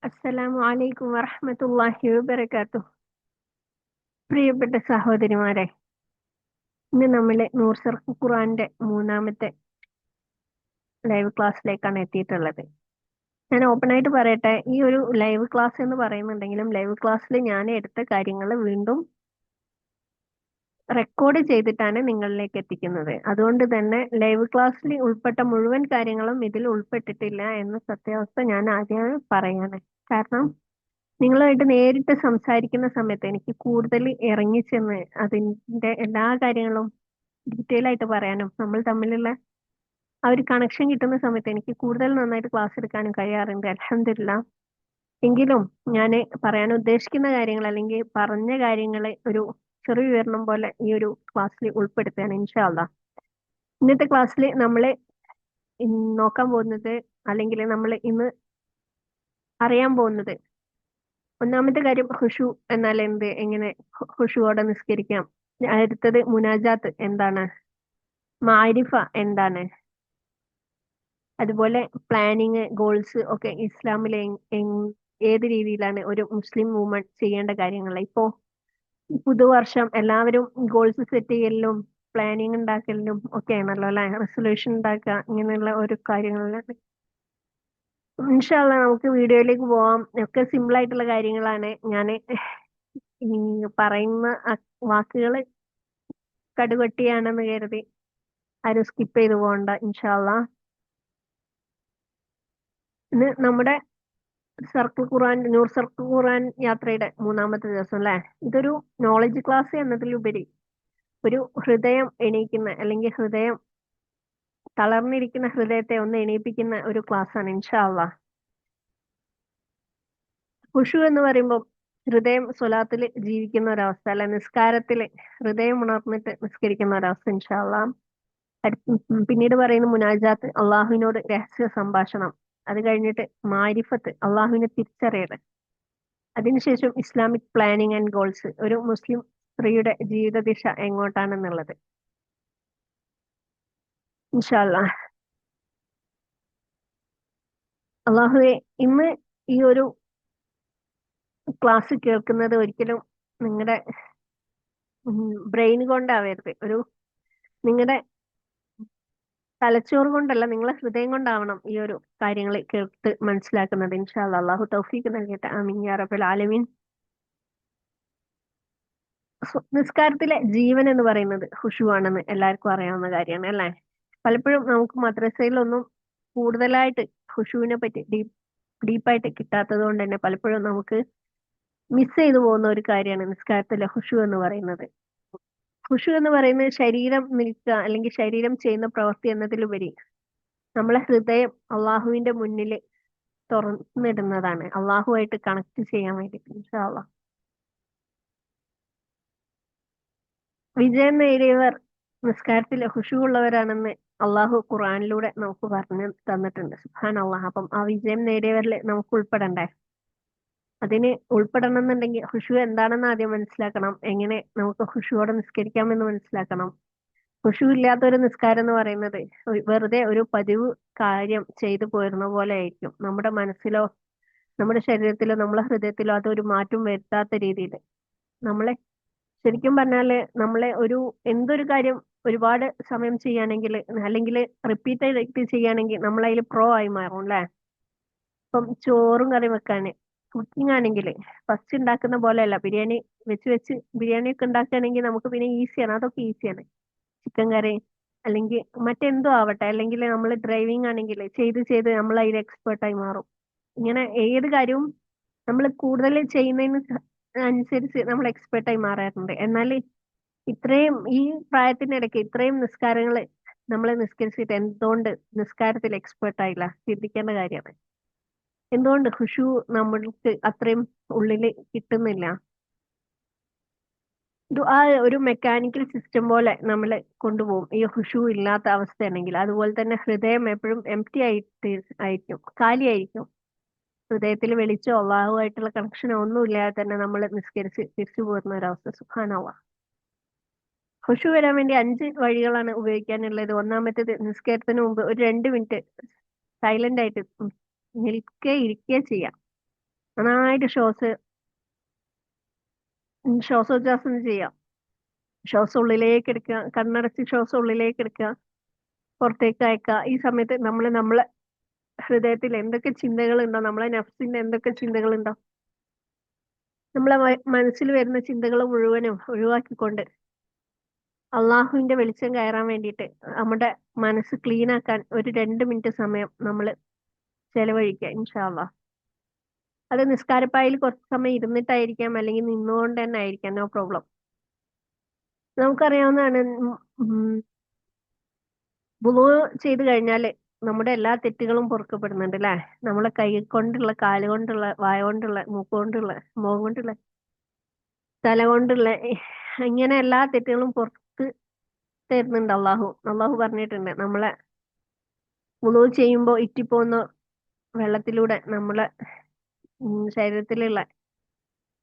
അസ്സലാമു അലൈക്കും വറഹ്മത്തുള്ളാഹി വബറകാതുഹു. പ്രിയപ്പെട്ട സഹോദരിമാരെ, ഇന്ന് നമ്മൾ നൂർ സർഫ് ഖുർആന്റെ മൂന്നാമത്തെ ലൈവ് ക്ലാസ്സിലേക്കാണ് എത്തിയിട്ടുള്ളത്. ഞാൻ ഓപ്പൺ ആയിട്ട് പറയട്ടെ, ഈ ഒരു ലൈവ് ക്ലാസ് എന്ന് പറയുന്നുണ്ടെങ്കിലും ലൈവ് ക്ലാസ്സിൽ ഞാൻ എടുത്ത കാര്യങ്ങൾ വീണ്ടും റെക്കോർഡ് ചെയ്തിട്ടാണ് നിങ്ങളിലേക്ക് എത്തിക്കുന്നത്. അതുകൊണ്ട് തന്നെ ലൈവ് ക്ലാസ്സിൽ ഉൾപ്പെട്ട മുഴുവൻ കാര്യങ്ങളും ഇതിൽ ഉൾപ്പെട്ടിട്ടില്ല എന്ന സത്യാവസ്ഥ ഞാൻ ആദ്യമേ പറയാണ്. കാരണം നിങ്ങളുമായിട്ട് നേരിട്ട് സംസാരിക്കുന്ന സമയത്ത് എനിക്ക് കൂടുതൽ ഇറങ്ങിച്ചെന്ന് അതിന്റെ എല്ലാ കാര്യങ്ങളും ഡീറ്റെയിൽ ആയിട്ട് പറയാനും നമ്മൾ തമ്മിലുള്ള ആ ഒരു കണക്ഷൻ കിട്ടുന്ന സമയത്ത് എനിക്ക് കൂടുതൽ നന്നായിട്ട് ക്ലാസ് എടുക്കാനും കഴിയാറുണ്ട്, അൽഹംദുലില്ലാ. എങ്കിലും ഞാൻ പറയാൻ ഉദ്ദേശിക്കുന്ന കാര്യങ്ങൾ അല്ലെങ്കിൽ പറഞ്ഞ കാര്യങ്ങൾ ഒരു ചെറിയ വിവരണം പോലെ ഈ ഒരു ക്ലാസ്സിൽ ഉൾപ്പെടുത്തുകയാണ് ഇൻഷാ അള്ളാ. ഇന്നത്തെ ക്ലാസ്സിൽ നമ്മൾ നോക്കാൻ പോകുന്നത്, അല്ലെങ്കിൽ നമ്മൾ ഇന്ന് അറിയാൻ പോകുന്നത്, ഒന്നാമത്തെ കാര്യം ഖുശു എന്നാൽ എന്ത്, എങ്ങനെ ഖുശുവോടെ നിസ്കരിക്കാം. അടുത്തത് മുനാജാത്ത് എന്താണ്, മാരിഫ എന്താണ്, അതുപോലെ പ്ലാനിങ്, ഗോൾസ് ഒക്കെ ഇസ്ലാമിലെ ഏത് രീതിയിലാണ് ഒരു മുസ്ലിം വുമൺ ചെയ്യേണ്ട കാര്യങ്ങൾ. ഇപ്പോ പുതുവർഷം എല്ലാവരും ഗോൾസ് സെറ്റ് ചെയ്യലിലും പ്ലാനിങ് ഉണ്ടാക്കലിലും ഒക്കെ ആണല്ലോ അല്ലെ, റെസൊല്യൂഷൻ ഉണ്ടാക്കുക, ഇങ്ങനെയുള്ള ഓരോ കാര്യങ്ങളിലാണ്. ഇൻഷാ അള്ളാ നമുക്ക് വീഡിയോയിലേക്ക് പോവാം. ഒക്കെ സിമ്പിൾ ആയിട്ടുള്ള കാര്യങ്ങളാണ്. ഞാൻ പറയുന്ന വാക്കുകൾ കടുകട്ടിയാണെന്ന് കരുതി ആരും സ്കിപ്പ് ചെയ്തു പോകണ്ട ഇൻഷാ അള്ളാ. ഇന്ന് നമ്മുടെ സർക്കിൾ ഖുർആൻ, നൂർ സർക്കിൾ ഖുർആൻ യാത്രയുടെ മൂന്നാമത്തെ ദിവസം അല്ലെ. ഇതൊരു നോളജ് ക്ലാസ് എന്നതിലുപരി ഒരു ഹൃദയം എണീക്കുന്ന, അല്ലെങ്കിൽ ഹൃദയം തളർന്നിരിക്കുന്ന ഹൃദയത്തെ ഒന്ന് എണീപ്പിക്കുന്ന ഒരു ക്ലാസ് ആണ് ഇൻഷാ അള്ളാ. ഖുശു എന്ന് പറയുമ്പോൾ ഹൃദയം സ്വലാത്തിൽ ജീവിക്കുന്ന ഒരവസ്ഥ, അല്ലെ നിസ്കാരത്തിൽ ഹൃദയം ഉണർന്നിട്ട് നിസ്കരിക്കുന്ന ഒരവസ്ഥ ഇൻഷാ അള്ളാ. പിന്നീട് പറയുന്ന മുനാജാത്ത്, അള്ളാഹുവിനോട് രഹസ്യ സംഭാഷണം. അത് കഴിഞ്ഞിട്ട് മാരിഫത്ത്, അള്ളാഹുവിനെ തിരിച്ചറിയൽ. അതിനുശേഷം ഇസ്ലാമിക് പ്ലാനിങ് ആൻഡ് ഗോൾസ്, ഒരു മുസ്ലിം സ്ത്രീയുടെ ജീവിത ദിശ എങ്ങോട്ടാണെന്നുള്ളത് ഇൻഷാ അള്ളാ. അള്ളാഹുവെ, ഇന്ന് ഈ ഒരു ക്ലാസ് കേൾക്കുന്നത് ഒരിക്കലും നിങ്ങളുടെ ബ്രെയിൻ കൊണ്ടാവരുത്, ഒരു നിങ്ങളുടെ തലച്ചോറ് കൊണ്ടല്ല, നിങ്ങളെ ഹൃദയം കൊണ്ടാവണം ഈ ഒരു കാര്യങ്ങൾ കേട്ട് മനസ്സിലാക്കുന്നത് ഇൻഷാ അള്ളാ. അള്ളാഹു തൗഫീഖ് നൽകട്ടെ, ആമീൻ യാ റബ്ബൽ ആലമീൻ. നിസ്കാരത്തിലെ ജീവൻ എന്ന് പറയുന്നത് ഖുശൂ ആണെന്ന് എല്ലാവർക്കും അറിയാവുന്ന കാര്യമാണ് അല്ലേ. പലപ്പോഴും നമുക്ക് മദ്രസയിലൊന്നും കൂടുതലായിട്ട് ഖുശൂവിനെ പറ്റി ഡീപ്പായിട്ട് കിട്ടാത്തത് കൊണ്ട് തന്നെ പലപ്പോഴും നമുക്ക് മിസ് ചെയ്തു പോകുന്ന ഒരു കാര്യമാണ് നിസ്കാരത്തിലെ ഖുശൂ എന്ന് പറയുന്നത്. ഖുശൂ എന്ന് പറയുന്നത് ശരീരം നിൽക്കുക അല്ലെങ്കിൽ ശരീരം ചെയ്യുന്ന പ്രവൃത്തി എന്നതിലുപരി നമ്മളെ ഹൃദയം അള്ളാഹുവിന്റെ മുന്നിൽ തുറന്നിടുന്നതാണ്, അള്ളാഹുവായിട്ട് കണക്ട് ചെയ്യാൻ വേണ്ടിയിട്ട് ഇൻഷാ അള്ളാ. വിജയം നേടിയവർ നിസ്കാരത്തിൽ ഖുശൂ ഉള്ളവരാണെന്ന് അള്ളാഹു ഖുർആനിലൂടെ നമുക്ക് പറഞ്ഞു തന്നിട്ടുണ്ട്. സുബ്ഹാൻ അള്ളാഹ്. അപ്പം ആ വിജയം നേടിയവരിൽ നമുക്ക് ഉൾപ്പെടണ്ടേ? അതിന് ഉൾപ്പെടണം എന്നുണ്ടെങ്കിൽ ഖുശൂ എന്താണെന്ന് ആദ്യം മനസ്സിലാക്കണം. എങ്ങനെ നമുക്ക് ഖുശൂവോടെ നിസ്കരിക്കാമെന്ന് മനസ്സിലാക്കണം. ഖുശൂ ഇല്ലാത്ത ഒരു നിസ്കാരം എന്ന് പറയുന്നത് വെറുതെ ഒരു പതിവ് കാര്യം ചെയ്തു പോരുന്ന പോലെ ആയിരിക്കും. നമ്മുടെ മനസ്സിലോ നമ്മുടെ ശരീരത്തിലോ നമ്മളെ ഹൃദയത്തിലോ അതൊരു മാറ്റം വരുത്താത്ത രീതിയിൽ നമ്മളെ, ശരിക്കും പറഞ്ഞാല് നമ്മളെ ഒരു എന്തൊരു കാര്യം ഒരുപാട് സമയം ചെയ്യുകയാണെങ്കിൽ, അല്ലെങ്കിൽ റിപ്പീറ്റ് ആയിട്ട് ചെയ്യുകയാണെങ്കിൽ നമ്മൾ അതിൽ പ്രോ ആയി മാറും അല്ലെ. ഇപ്പം ചോറും കറി വെക്കാന് കുക്കിംഗ് ആണെങ്കിൽ ഫസ്റ്റ് ഉണ്ടാക്കുന്ന പോലെയല്ല. ബിരിയാണി വെച്ച് വെച്ച് ബിരിയാണി ഒക്കെ ഉണ്ടാക്കുകയാണെങ്കിൽ നമുക്ക് പിന്നെ ഈസിയാണ്, അതൊക്കെ ഈസിയാണ്. ചിക്കൻ കറി അല്ലെങ്കിൽ മറ്റെന്തോ ആവട്ടെ, അല്ലെങ്കിൽ നമ്മൾ ഡ്രൈവിംഗ് ആണെങ്കിൽ ചെയ്ത് ചെയ്ത് നമ്മൾ അതിൽ എക്സ്പേർട്ടായി മാറും. ഇങ്ങനെ ഏത് കാര്യവും നമ്മൾ കൂടുതൽ ചെയ്യുന്നതിന് അനുസരിച്ച് നമ്മൾ എക്സ്പേർട്ടായി മാറാറുണ്ട്. എന്നാൽ ഇത്രയും ഈ പ്രായത്തിനിടയ്ക്ക് ഇത്രയും നിസ്കാരങ്ങൾ നമ്മൾ നിസ്കരിച്ചിട്ട് എന്തുകൊണ്ട് നിസ്കാരത്തിൽ എക്സ്പേർട്ട് ആയില്ല? ചിന്തിക്കേണ്ട കാര്യമാണ്. എന്തുകൊണ്ട് ഖുശൂ നമ്മൾക്ക് അത്രയും ഉള്ളിൽ കിട്ടുന്നില്ല? ആ ഒരു മെക്കാനിക്കൽ സിസ്റ്റം പോലെ നമ്മൾ കൊണ്ടുപോകും ഈ ഖുശൂ ഇല്ലാത്ത അവസ്ഥയാണെങ്കിൽ. അതുപോലെ തന്നെ ഹൃദയം എപ്പോഴും എംപ്റ്റി ആയിരിക്കും, കാലിയായിരിക്കും. ഹൃദയത്തിൽ വെളിച്ചോ അള്ളാഹുവായിട്ടുള്ള കണക്ഷനോ ഒന്നും ഇല്ലാതെ തന്നെ നമ്മൾ നിസ്കരിച്ച് തിരിച്ചു പോരുന്ന ഒരവസ്ഥ. സുബ്ഹാനല്ലാഹ്. ഖുശൂ വരാൻ വേണ്ടി 5 വഴികളാണ് ഉപയോഗിക്കാനുള്ളത്. ഒന്നാമത്തേത്, നിസ്കാരത്തിന് മുമ്പ് ഒരു 2 മിനിറ്റ് സൈലന്റ് ആയിട്ട് നിൽക്കുക ഇരിക്കുക ചെയ്യാം. നന്നായിട്ട് ശ്വാസോച്ഛ്വാസം ചെയ്യാം. ശ്വാസം ഉള്ളിലേക്ക് എടുക്കുക, കണ്ണടച്ച് ശ്വാസം ഉള്ളിലേക്ക് എടുക്കുക, പുറത്തേക്ക് അയക്കുക. ഈ സമയത്ത് നമ്മളെ ഹൃദയത്തിൽ എന്തൊക്കെ ചിന്തകളുണ്ടോ, നമ്മളെ നഫ്സിന്റെ എന്തൊക്കെ ചിന്തകളുണ്ടോ, നമ്മളെ മനസ്സിൽ വരുന്ന ചിന്തകൾ മുഴുവനും ഒഴിവാക്കിക്കൊണ്ട് അള്ളാഹുവിന്റെ വെളിച്ചം കയറാൻ വേണ്ടിയിട്ട് നമ്മുടെ മനസ്സ് ക്ലീൻ ആക്കാൻ ഒരു 2 മിനിറ്റ് സമയം നമ്മൾ ചെലവഴിക്കുക ഇൻഷാ അള്ളാഹ്. അത് നിസ്കാരപ്പായിൽ കുറച്ച് സമയം ഇരുന്നിട്ടായിരിക്കാം, അല്ലെങ്കിൽ നിന്നുകൊണ്ട് തന്നെ ആയിരിക്കാം, നോ പ്രോബ്ലം. നമുക്കറിയാവുന്നതാണ്, വുളൂ ചെയ്ത് കഴിഞ്ഞാൽ നമ്മുടെ എല്ലാ തെറ്റുകളും പൊറുക്കപ്പെടുന്നുണ്ട് അല്ലേ? നമ്മളെ കൈ കൊണ്ടുള്ള, കാല് കൊണ്ടുള്ള, വായ കൊണ്ടുള്ള, മൂക്ക് കൊണ്ടുള്ള, മുഖം കൊണ്ടുള്ള, തല കൊണ്ടുള്ള, ഇങ്ങനെ എല്ലാ തെറ്റുകളും പുറത്ത് തരുന്നുണ്ട് അള്ളാഹു. അള്ളാഹു പറഞ്ഞിട്ടുണ്ട്, നമ്മളെ വുളൂ ചെയ്യുമ്പോൾ ഇറ്റിപ്പോകുന്ന വെള്ളത്തിലൂടെ നമ്മളെ ശരീരത്തിലുള്ള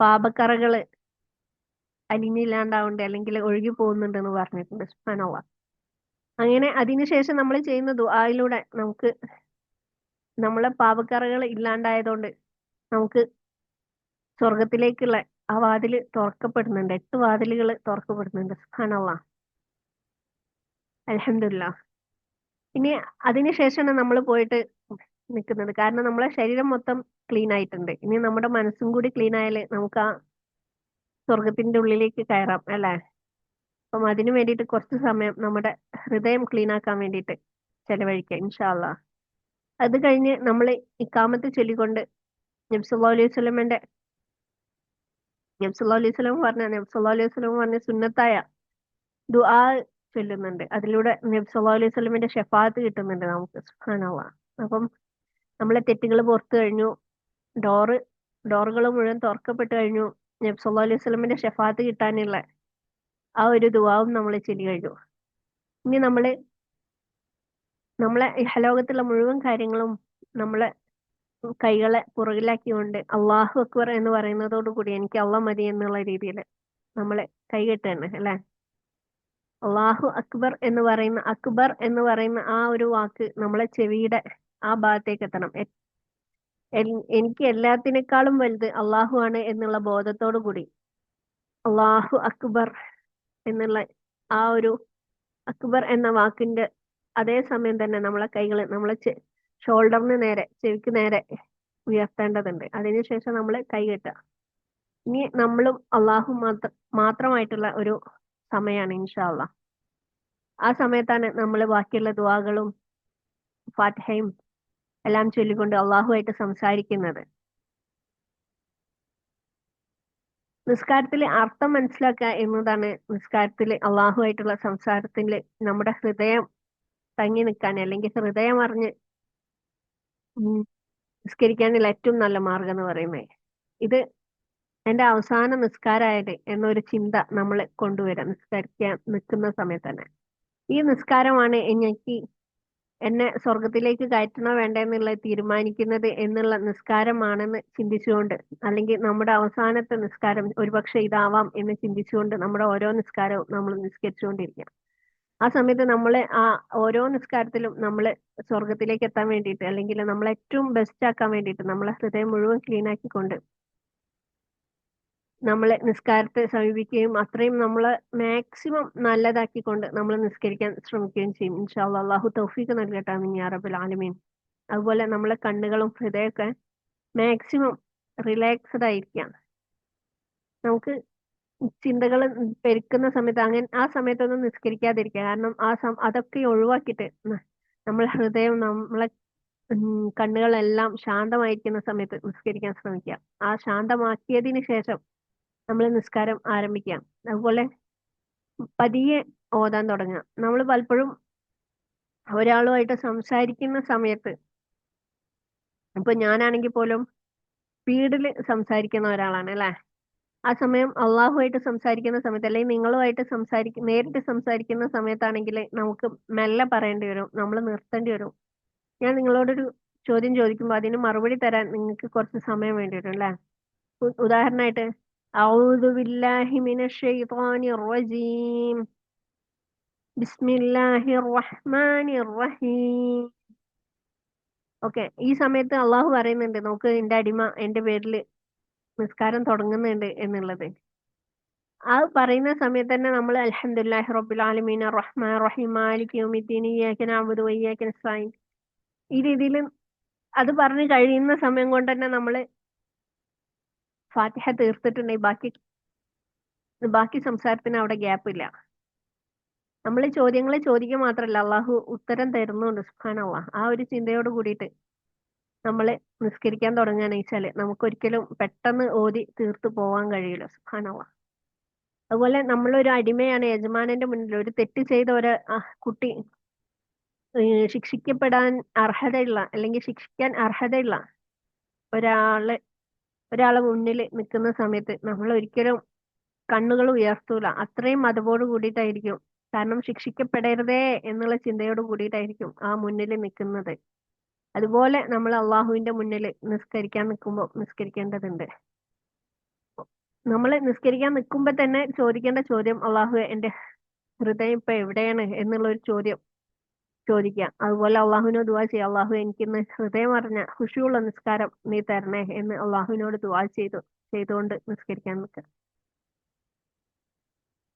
പാപക്കറകള് അലിഞ്ഞില്ലാണ്ടാവണ്ടേ, അല്ലെങ്കിൽ ഒഴുകി പോകുന്നുണ്ടെന്ന് പറഞ്ഞിട്ടുണ്ട് സുബ്ഹാനല്ലാഹ്. അങ്ങനെ അതിനുശേഷം നമ്മൾ ചെയ്യുന്ന ദുആയിലൂടെ നമുക്ക് നമ്മളെ പാപക്കറകൾ ഇല്ലാണ്ടായതുകൊണ്ട് നമുക്ക് സ്വർഗത്തിലേക്കുള്ള ആ വാതില് തുറക്കപ്പെടുന്നുണ്ട്. 8 വാതിലുകൾ തുറക്കപ്പെടുന്നുണ്ട്. സുബ്ഹാനല്ലാഹ്, അൽഹംദുലില്ലാഹ്. ഇനി അതിനുശേഷമാണ് നമ്മൾ പോയിട്ട് നിൽക്കുന്നത്. കാരണം നമ്മളെ ശരീരം മൊത്തം ക്ലീൻ ആയിട്ടുണ്ട്. ഇനി നമ്മുടെ മനസ്സും കൂടി ക്ലീൻ ആയാല് നമുക്ക് ആ സ്വർഗത്തിന്റെ ഉള്ളിലേക്ക് കയറാം അല്ലേ? അപ്പം അതിനു വേണ്ടിയിട്ട് കുറച്ച് സമയം നമ്മുടെ ഹൃദയം ക്ലീൻ ആക്കാൻ വേണ്ടിയിട്ട് ചെലവഴിക്കാം ഇൻഷാ അള്ളാഹ്. അത് കഴിഞ്ഞ് നമ്മൾ ഇക്കാമത്ത് ചൊല്ലിക്കൊണ്ട് നബി സല്ലല്ലാഹു അലൈഹി വസല്ലമയുടെ നബി സല്ലല്ലാഹു അലൈഹി വസല്ലം പറഞ്ഞ സുന്നത്തായ ദുആ ചൊല്ലുന്നുണ്ട്. അതിലൂടെ നബി സല്ലല്ലാഹു അലൈഹി വസല്ലമയുടെ ഷഫാഅത്ത് കിട്ടുന്നുണ്ട് നമുക്ക്. സുബ്ഹാനല്ലാഹ്. അപ്പം നമ്മളെ തെറ്റുകൾ പുറത്തു കഴിഞ്ഞു, ഡോറ് ഡോറുകൾ മുഴുവൻ തുറക്കപ്പെട്ട് കഴിഞ്ഞു. നബി സല്ലല്ലാഹു അലൈഹി വസല്ലമയുടെ ഷഫാഅത്ത് കിട്ടാനുള്ള ആ ഒരു ദുആവും നമ്മൾ ചൊല്ലി കഴിഞ്ഞു. ഇനി നമ്മളെ ഇഹലോകത്തുള്ള മുഴുവൻ കാര്യങ്ങളും നമ്മളെ കൈകളെ പുറകിലാക്കിക്കൊണ്ട് അള്ളാഹു അക്ബർ എന്ന് പറയുന്നതോടു കൂടി എനിക്ക് അള്ളാഹ് മതി എന്നുള്ള രീതിയിൽ നമ്മളെ കൈകെട്ടാണ് അല്ലെ? അള്ളാഹു അക്ബർ എന്ന് പറയുന്ന ആ ഒരു വാക്ക് നമ്മളെ ചെവിയുടെ ആ ഭാഗത്തേക്ക് എത്തണം. എനിക്ക് എല്ലാത്തിനേക്കാളും വലുത് അള്ളാഹു ആണ് എന്നുള്ള ബോധത്തോടു കൂടി അള്ളാഹു അക്ബർ എന്നുള്ള ആ ഒരു അക്ബർ എന്ന വാക്കിന്റെ അതേ സമയം തന്നെ നമ്മളെ കൈകൾ നമ്മളെ ഷോൾഡറിന് നേരെ, ചെവിക്ക് നേരെ ഉയർത്തേണ്ടതുണ്ട്. അതിനുശേഷം നമ്മൾ കൈ കെട്ടുക. ഇനി നമ്മളും അള്ളാഹു മാത്രമായിട്ടുള്ള ഒരു സമയമാണ് ഇൻഷാ അള്ളാഹ്. ആ സമയത്താണ് നമ്മൾ ബാക്കിയുള്ള ദുആകളും ഫാത്തിഹയും എല്ലാം ചൊല്ലിക്കൊണ്ട് അള്ളാഹുവായിട്ട് സംസാരിക്കുന്നത്. നിസ്കാരത്തിലെ അർത്ഥം മനസ്സിലാക്കുക എന്നതാണ് നിസ്കാരത്തിൽ അള്ളാഹുവായിട്ടുള്ള സംസാരത്തിൽ നമ്മുടെ ഹൃദയം തങ്ങി നിൽക്കാൻ, അല്ലെങ്കിൽ ഹൃദയം അറിഞ്ഞ് നിസ്കരിക്കാനുള്ള ഏറ്റവും നല്ല മാർഗം എന്ന് പറയുന്നത്. ഇത് എന്റെ അവസാന നിസ്കാരമായത് എന്നൊരു ചിന്ത നമ്മൾ കൊണ്ടുവരാം നിസ്കരിക്കാൻ നിൽക്കുന്ന സമയത്ത് തന്നെ. ഈ നിസ്കാരമാണ് എനിക്ക് എന്നെ സ്വർഗത്തിലേക്ക് കയറ്റണോ വേണ്ട എന്നുള്ള തീരുമാനിക്കുന്നത് എന്നുള്ള നിസ്കാരമാണെന്ന് ചിന്തിച്ചുകൊണ്ട്, അല്ലെങ്കിൽ നമ്മുടെ അവസാനത്തെ നിസ്കാരം ഒരുപക്ഷെ ഇതാവാം എന്ന് ചിന്തിച്ചുകൊണ്ട് നമ്മുടെ ഓരോ നിസ്കാരവും നമ്മൾ നിസ്കരിച്ചുകൊണ്ടിരിക്കുക. ആ സമയത്ത് ആ ഓരോ നിസ്കാരത്തിലും നമ്മൾ സ്വർഗത്തിലേക്ക് എത്താൻ വേണ്ടിയിട്ട്, അല്ലെങ്കിൽ നമ്മൾ ഏറ്റവും ബെസ്റ്റ് ആക്കാൻ വേണ്ടിയിട്ട് നമ്മളെ ഹൃദയം മുഴുവൻ ക്ലീൻ ആക്കിക്കൊണ്ട് നമ്മളെ നിസ്കാരത്തെ സമീപിക്കുകയും അത്രയും നമ്മളെ മാക്സിമം നല്ലതാക്കിക്കൊണ്ട് നമ്മൾ നിസ്കരിക്കാൻ ശ്രമിക്കുകയും ചെയ്യും. ഇൻഷാ അല്ലാഹ്. അള്ളാഹു തൗഫീഖ് നൽകട്ടെ. ആമീൻ യാ റബ്ബൽ ആലമീൻ. അതുപോലെ നമ്മളെ കണ്ണുകളും ഹൃദയമൊക്കെ മാക്സിമം റിലാക്സ്ഡ് ആയിരിക്കാം. നമുക്ക് ചിന്തകൾ പെരുക്കുന്ന സമയത്ത് ആ സമയത്തൊന്നും നിസ്കരിക്കാതിരിക്കുക. കാരണം അതൊക്കെ ഒഴിവാക്കിയിട്ട് നമ്മളെ ഹൃദയം, നമ്മളെ കണ്ണുകളെല്ലാം ശാന്തമായിരിക്കുന്ന സമയത്ത് നിസ്കരിക്കാൻ ശ്രമിക്കുക. ആ ശാന്തമാക്കിയതിന് ശേഷം നമ്മൾ നിസ്കാരം ആരംഭിക്കാം. അതുപോലെ പതിയെ ഓതാൻ തുടങ്ങുക. നമ്മൾ പലപ്പോഴും ഒരാളുമായിട്ട് സംസാരിക്കുന്ന സമയത്ത്, ഇപ്പൊ ഞാനാണെങ്കിൽ പോലും സ്പീഡിൽ സംസാരിക്കുന്ന ഒരാളാണ് അല്ലെ? ആ സമയം അള്ളാഹുമായിട്ട് സംസാരിക്കുന്ന സമയത്ത്, അല്ലെങ്കിൽ നിങ്ങളുമായിട്ട് നേരിട്ട് സംസാരിക്കുന്ന സമയത്താണെങ്കിൽ നമുക്ക് മെല്ലെ പറയേണ്ടി വരും, നമ്മൾ നിർത്തേണ്ടി വരും. ഞാൻ നിങ്ങളോടൊരു ചോദ്യം ചോദിക്കുമ്പോൾ അതിന് മറുപടി തരാൻ നിങ്ങൾക്ക് കുറച്ച് സമയം വേണ്ടി വരും അല്ലെ? ഉദാഹരണമായിട്ട്, أعوذ بالله من الشيطان الرجيم بسم الله الرحمن الرحيم ഓക്കെ, ഈ സമയത്ത് അള്ളാഹു പറയുന്നുണ്ട് നോക്ക് എന്റെ അടിമ എന്റെ പേരിൽ നിസ്കാരം തുടങ്ങുന്നുണ്ട് എന്നുള്ളത്. ആ പറയുന്ന സമയത്ത് തന്നെ നമ്മൾ അൽഹംദുലില്ലാഹി റബ്ബിൽ ആലമീൻ റഹ്മാൻ റഹീം മാലിക് യൗമിദ്ദീൻ ഇയ്യാക നഅ്ബുദു വഇയ്യാക നസ്തഈൻ, ഈ രീതിയിൽ അത് പറഞ്ഞു കഴിയുന്ന സമയം കൊണ്ട് തന്നെ നമ്മൾ ഫാത്തിഹ തീർത്തിട്ടുണ്ടെങ്കിൽ ബാക്കി സംസാരത്തിന് അവിടെ ഗ്യാപ്പ് ഇല്ല. നമ്മൾ ചോദ്യങ്ങൾ ചോദിക്കുക മാത്രമല്ല, അള്ളാഹു ഉത്തരം തരുന്നുണ്ട് സുബ്ഹാനല്ലാഹ്. ആ ഒരു ചിന്തയോട് കൂടിയിട്ട് നമ്മൾ നിസ്കരിക്കാൻ തുടങ്ങുകയാണെന്ന് വെച്ചാൽ നമുക്കൊരിക്കലും പെട്ടെന്ന് ഓതി തീർത്തു പോവാൻ കഴിയില്ല. സുബ്ഹാനല്ലാഹ്. അതുപോലെ നമ്മളൊരു അടിമയാണ്, യജമാനന്റെ മുന്നിൽ ഒരു തെറ്റ് ചെയ്ത ഒരു കുട്ടി ശിക്ഷിക്കപ്പെടാൻ അർഹതയുള്ള അല്ലെങ്കിൽ ശിക്ഷിക്കാൻ അർഹതയുള്ള ഒരാള് ഒരാളെ മുന്നിൽ നിൽക്കുന്ന സമയത്ത് നമ്മൾ ഒരിക്കലും കണ്ണുകൾ ഉയർത്തൂല. അത്രയും അതവോട് കൂടിയിട്ടായിരിക്കും, കാരണം ശിക്ഷിക്കപ്പെടരുതേ എന്നുള്ള ചിന്തയോട് കൂടിയിട്ടായിരിക്കും ആ മുന്നിൽ നിൽക്കുന്നത്. അതുപോലെ നമ്മൾ അള്ളാഹുവിന്റെ മുന്നിൽ നിസ്കരിക്കാൻ നിൽക്കുമ്പോൾ നിസ്കരിക്കേണ്ടതുണ്ട്. നമ്മൾ നിസ്കരിക്കാൻ നിൽക്കുമ്പോൾ തന്നെ ചോദിക്കേണ്ട ചോദ്യം, അള്ളാഹു എന്റെ ഹൃദയം ഇപ്പൊ എവിടെയാണ് എന്നുള്ള ഒരു ചോദ്യം ചോദിക്കുക. അതുപോലെ അള്ളാഹുവിനോട് ദുആ ചെയ്യുക, അള്ളാഹു എനിക്കിന്ന് ഹൃദയം അറിഞ്ഞ ഖുശൂഉള്ള നിസ്കാരം നീ തരണേ എന്ന് അള്ളാഹുവിനോട് ദുആ ചെയ്തുകൊണ്ട് നിസ്കരിക്കാൻ നിൽക്കുക.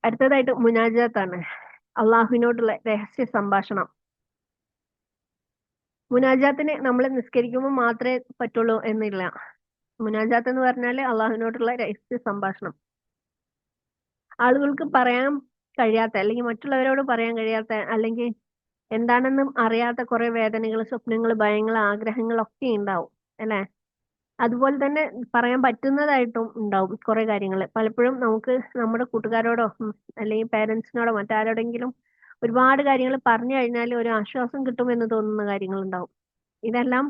അടുത്തതായിട്ട് മുനാജാത്താണ്, അള്ളാഹുവിനോടുള്ള രഹസ്യ സംഭാഷണം. മുനാജാത്തിന് നമ്മൾ നിസ്കരിക്കുമ്പോൾ മാത്രമേ പറ്റുള്ളൂ എന്നില്ല. മുനാജാത്ത് എന്ന് പറഞ്ഞാൽ അള്ളാഹുവിനോടുള്ള രഹസ്യ സംഭാഷണം. ആളുകൾക്ക് പറയാൻ കഴിയാത്ത അല്ലെങ്കിൽ മറ്റുള്ളവരോട് പറയാൻ കഴിയാത്ത അല്ലെങ്കിൽ എന്താണെന്നും അറിയാത്ത കുറെ വേദനകൾ, സ്വപ്നങ്ങൾ, ഭയങ്ങൾ, ആഗ്രഹങ്ങളൊക്കെ ഉണ്ടാവും അല്ലെ. അതുപോലെ തന്നെ പറയാൻ പറ്റുന്നതായിട്ടും ഉണ്ടാവും കുറെ കാര്യങ്ങൾ. പലപ്പോഴും നമുക്ക് നമ്മുടെ കൂട്ടുകാരോടോ അല്ലെങ്കിൽ പേരൻസിനോടോ മറ്റാരോടെങ്കിലും ഒരുപാട് കാര്യങ്ങൾ പറഞ്ഞു കഴിഞ്ഞാൽ ഒരു ആശ്വാസം കിട്ടുമെന്ന് തോന്നുന്ന കാര്യങ്ങൾ ഉണ്ടാവും. ഇതെല്ലാം